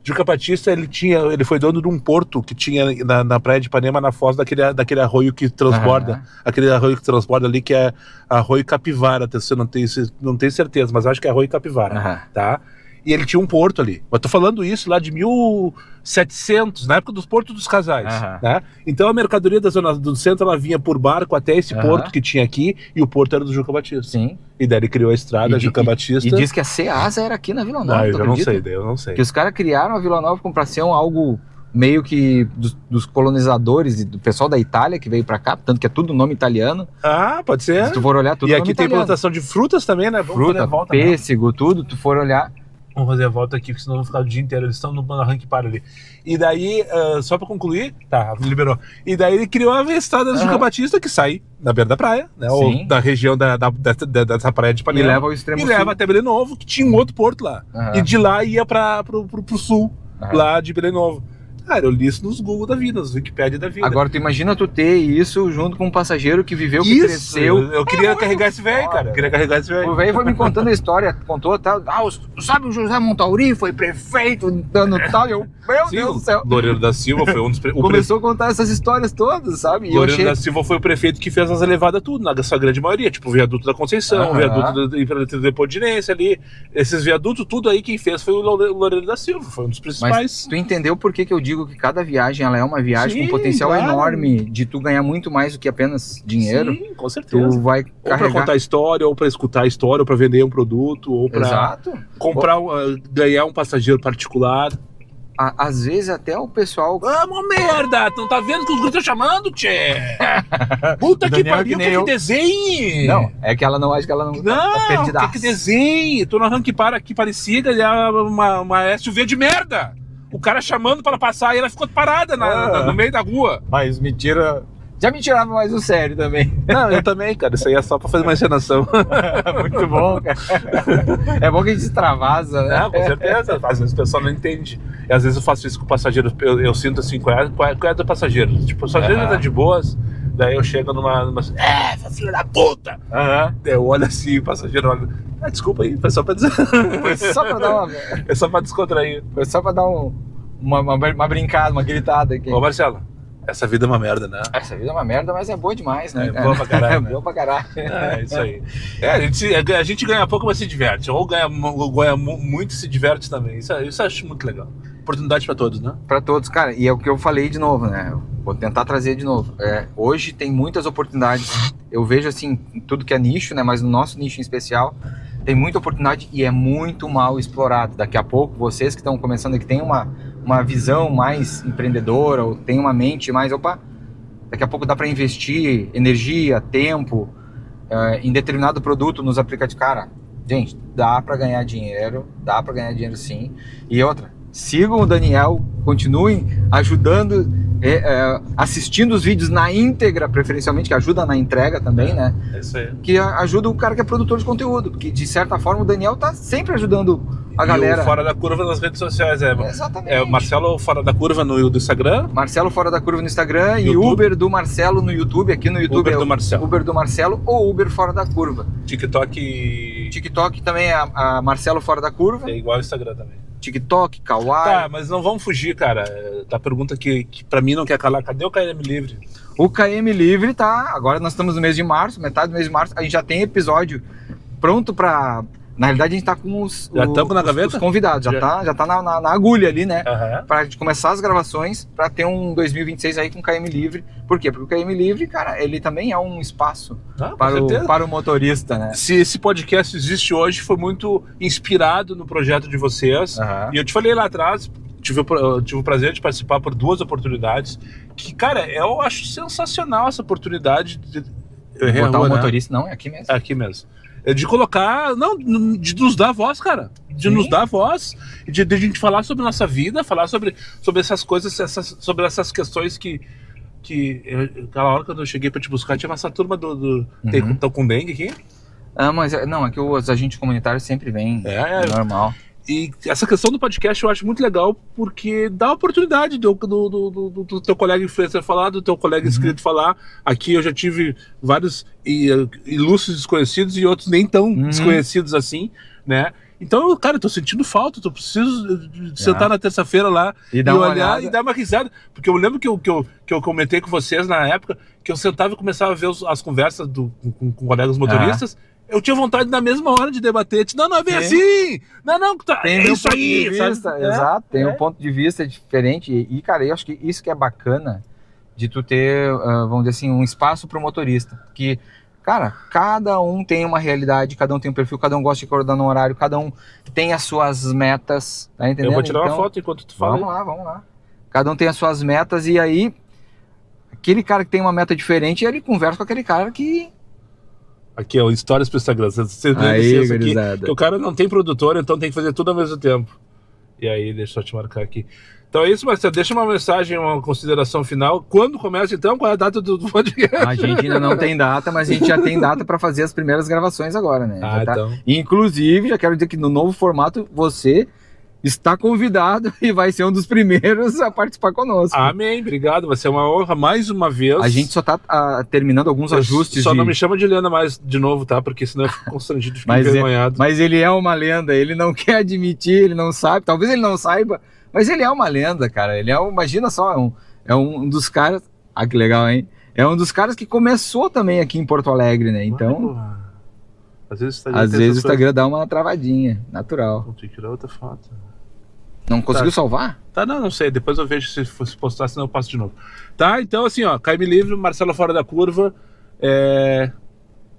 Juca Batista, ele foi dono de um porto que tinha na praia de Ipanema, na foz daquele arroio que transborda, aquele arroio que transborda ali, que é Arroio Capivara, eu não tenho certeza, mas acho que é Arroio Capivara, tá? E ele tinha um porto ali. Eu tô falando isso lá de 1700, na época dos portos dos casais, né? Então a mercadoria da zona do centro, ela vinha por barco até esse porto que tinha aqui, e o porto era do Juca Batista. Sim. E daí ele criou a estrada Juca Batista. E diz que a Ceasa era aqui na Vila Nova, eu não sei, daí eu não sei. Que os caras criaram a Vila Nova para ser algo meio que dos colonizadores e do pessoal da Itália que veio pra cá, tanto que é tudo nome italiano. Ah, pode ser. Se tu for olhar, tudo e nome aqui tem italiano. plantação de frutas também, né? Fruta, pêssego, tudo, tu for olhar... Vamos fazer a volta aqui, porque senão vão ficar o dia inteiro. Eles estão no arranque para ali. E daí, só pra concluir, tá, liberou. E daí ele criou a estrada do Juca Batista, que sai na beira da praia, né? Ou da região dessa praia de Ipanema. E leva ao extremo sul. E leva até Belém Novo, que tinha um outro porto lá. E de lá ia pro sul, lá de Belém Novo. Cara, eu li isso nos Google da vida, nos Wikipedia da vida. Agora, tu imagina tu ter isso junto com um passageiro que viveu, que cresceu. Eu queria carregar esse velho, cara. Eu queria carregar esse velho. O velho foi me contando a história, contou tal. Sabe o José Montauri foi prefeito dando tal. E eu, meu Deus do céu. Loureiro da Silva foi um dos Começou a contar essas histórias todas, sabe? Loureiro da Silva foi o prefeito que fez as elevadas tudo, na sua grande maioria. Tipo, o viaduto da Conceição, o viaduto do Imperatriz de Inência ali. Esses viadutos, tudo aí quem fez foi o Loureiro da Silva. Foi um dos principais. Mas tu entendeu por que eu digo que cada viagem ela é uma viagem com um potencial enorme de tu ganhar muito mais do que apenas dinheiro? Sim, com certeza. Tu vai ou para contar história, ou para escutar a história, ou para vender um produto, ou para comprar, ganhar um passageiro particular. Às vezes até o pessoal... Vamos, merda! Tu não tá vendo que os gringos estão chamando, tchê? Puta que pariu, que desenhe! Não, é que ela não acha que ela não tá perdida. Que desenhe! Tô no ranking para aqui parecida, ele é uma SUV de merda! O cara chamando para passar e ela ficou parada no meio da rua. Mas mentira... Já me tirava mais o sério também. Não, eu também, cara. Isso aí é só pra fazer uma encenação. Muito bom, cara. É bom que a gente extravasa, né? Não, com certeza. Às vezes o pessoal não entende. E às vezes eu faço isso com o passageiro. Eu sinto assim, qual é do passageiro? Tipo, o passageiro tá de boas. Daí eu chego numa filha da puta! Daí eu olho assim, o passageiro olha. Desculpa aí, foi só pra dizer. Foi só pra dar uma... É só pra descontrair. Foi só pra dar uma brincada, uma gritada aqui. Ô, Marcelo. Essa vida é uma merda, né? Essa vida é uma merda, mas é boa demais, né? É boa pra caralho. É boa pra caralho. É isso aí. A gente ganha pouco, mas se diverte. Ou ganha muito e se diverte também. Isso eu acho muito legal. Oportunidade pra todos, né? Pra todos, cara. E é o que eu falei de novo, né? Vou tentar trazer de novo. Hoje tem muitas oportunidades. Eu vejo, assim, tudo que é nicho, né? Mas no nosso nicho em especial, tem muita oportunidade e é muito mal explorado. Daqui a pouco, vocês que estão começando aqui, tem uma visão mais empreendedora ou tem uma mente mais, daqui a pouco dá para investir energia, tempo em determinado produto nos aplicativos. Cara, gente, dá para ganhar dinheiro sim. E outra, sigam o Daniel, continuem ajudando, assistindo os vídeos na íntegra, preferencialmente, que ajuda na entrega também, né? É isso aí. Que ajuda o cara que é produtor de conteúdo, porque de certa forma o Daniel tá sempre ajudando a galera. O Fora da Curva nas redes sociais, Exatamente. É o Marcelo Fora da Curva no Instagram. Marcelo Fora da Curva no Instagram YouTube. E Uber do Marcelo no YouTube. Aqui no YouTube Uber do Marcelo. Uber do Marcelo ou Uber Fora da Curva. TikTok também é a Marcelo Fora da Curva. É igual o Instagram também. TikTok, Kawaii. Tá, mas não vamos fugir, cara. A pergunta que pra mim não quer calar. Cadê o KM Livre? O KM Livre tá... Agora nós estamos no mês de março, metade do mês de março. A gente já tem episódio pronto pra... Na realidade a gente tá com já estamos na gaveta? Os convidados. Já tá na agulha ali, né? Uhum. Pra gente começar as gravações, pra ter um 2026 aí com KM Livre. Por quê? Porque o KM Livre, cara, ele também é um espaço para o motorista, né? Se esse podcast existe hoje, foi muito inspirado no projeto de vocês. E eu te falei lá atrás, tive o prazer de participar por 2 oportunidades, que, cara, eu acho sensacional essa oportunidade de botar um motorista, não, é aqui mesmo. É aqui mesmo. De colocar, de nos dar voz, cara. De nos dar voz, de a gente falar sobre nossa vida, falar sobre essas coisas, sobre essas questões que aquela hora quando eu cheguei pra te buscar, tinha essa turma estão com dengue aqui? Mas não, é que os agentes comunitários sempre vêm, é normal. E essa questão do podcast eu acho muito legal porque dá a oportunidade do teu colega influencer falar, do teu colega inscrito falar. Aqui eu já tive vários ilustres desconhecidos e outros nem tão desconhecidos assim, né? Então, cara, eu tô sentindo falta, eu preciso sentar na terça-feira lá e olhar e dar uma risada. Porque eu lembro que eu comentei com vocês na época que eu sentava e começava a ver as conversas com colegas motoristas. Eu tinha vontade na mesma hora de debater. Não é bem assim! Não, tem isso aí, exato, tem um ponto de vista diferente. E, cara, eu acho que isso que é bacana de tu ter, vamos dizer assim, um espaço pro motorista. Que, cara, cada um tem uma realidade, cada um tem um perfil, cada um gosta de acordar no horário, cada um tem as suas metas, tá entendendo? Eu vou tirar uma foto enquanto tu fala. Vamos lá. Cada um tem as suas metas e aí, aquele cara que tem uma meta diferente, ele conversa com aquele cara que... Aqui, ó, histórias pro Instagram. Você aí, aqui, que o cara não tem produtor, então tem que fazer tudo ao mesmo tempo. E aí, deixa eu te marcar aqui. Então é isso, Marcelo. Deixa uma mensagem, uma consideração final. Quando começa, então? Qual é a data do podcast? A gente ainda não tem data, mas a gente já tem data para fazer as primeiras gravações agora, né? Então. Inclusive, já quero dizer que no novo formato, você está convidado e vai ser um dos primeiros a participar conosco. Amém, obrigado, vai ser uma honra mais uma vez. A gente só tá terminando alguns ajustes. Só não me chama de lenda mais de novo, tá? Porque senão eu fico constrangido, fico envergonhado. Mas ele é uma lenda, ele não quer admitir, ele não sabe, talvez ele não saiba, mas ele é uma lenda, cara. Ele imagina só, é um dos caras. Ah, que legal, hein? É um dos caras que começou também aqui em Porto Alegre, né? Então, às vezes o Instagram dá uma travadinha, natural. Vou ter que tirar outra foto. Não conseguiu salvar? Tá, não sei. Depois eu vejo se postar, senão eu passo de novo. Tá, então assim, ó, Cai Me Livre, Marcelo Fora da Curva,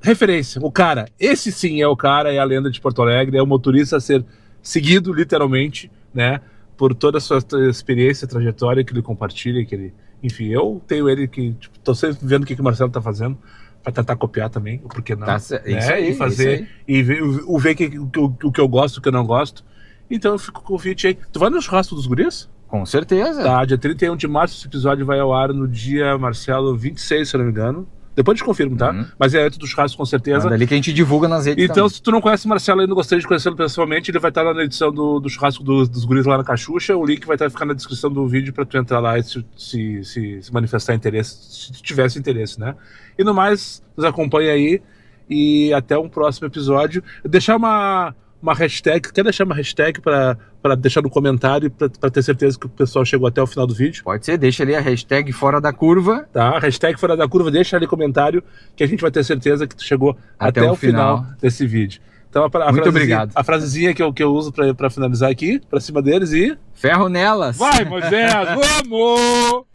referência, o cara, esse sim é o cara, é a lenda de Porto Alegre, é o motorista a ser seguido, literalmente, né, por toda a sua experiência, trajetória que ele compartilha, que ele... Enfim, eu tenho ele que, tipo, tô sempre vendo o que o Marcelo tá fazendo, pra tentar copiar também, por que não? Tá, né? isso aí, e fazer, e ver o que eu gosto, o que eu não gosto. Então eu fico com o convite aí. Tu vai no churrasco dos guris? Com certeza. Tá, dia 31 de março, esse episódio vai ao ar no dia, Marcelo, 26, se eu não me engano. Depois eu te confirmo, tá? Mas é antes do churrasco, com certeza. Manda ali que a gente divulga nas redes. Então, se tu não conhece o Marcelo e não gostaria de conhecê-lo pessoalmente, ele vai estar lá na edição do churrasco dos guris lá na Cachucha. O link vai ficar na descrição do vídeo para tu entrar lá e se manifestar interesse, se tu tivesse interesse, né? E no mais, nos acompanha aí e até um próximo episódio. Deixar uma hashtag, quer deixar uma hashtag para deixar no comentário para ter certeza que o pessoal chegou até o final do vídeo? Pode ser, deixa ali a hashtag Fora da Curva. Tá, hashtag Fora da Curva, deixa ali comentário que a gente vai ter certeza que tu chegou até o final desse vídeo. Então muito obrigado. A frasezinha que eu uso para finalizar aqui, para cima deles e... Ferro nelas! Vai, Moisés, vamos!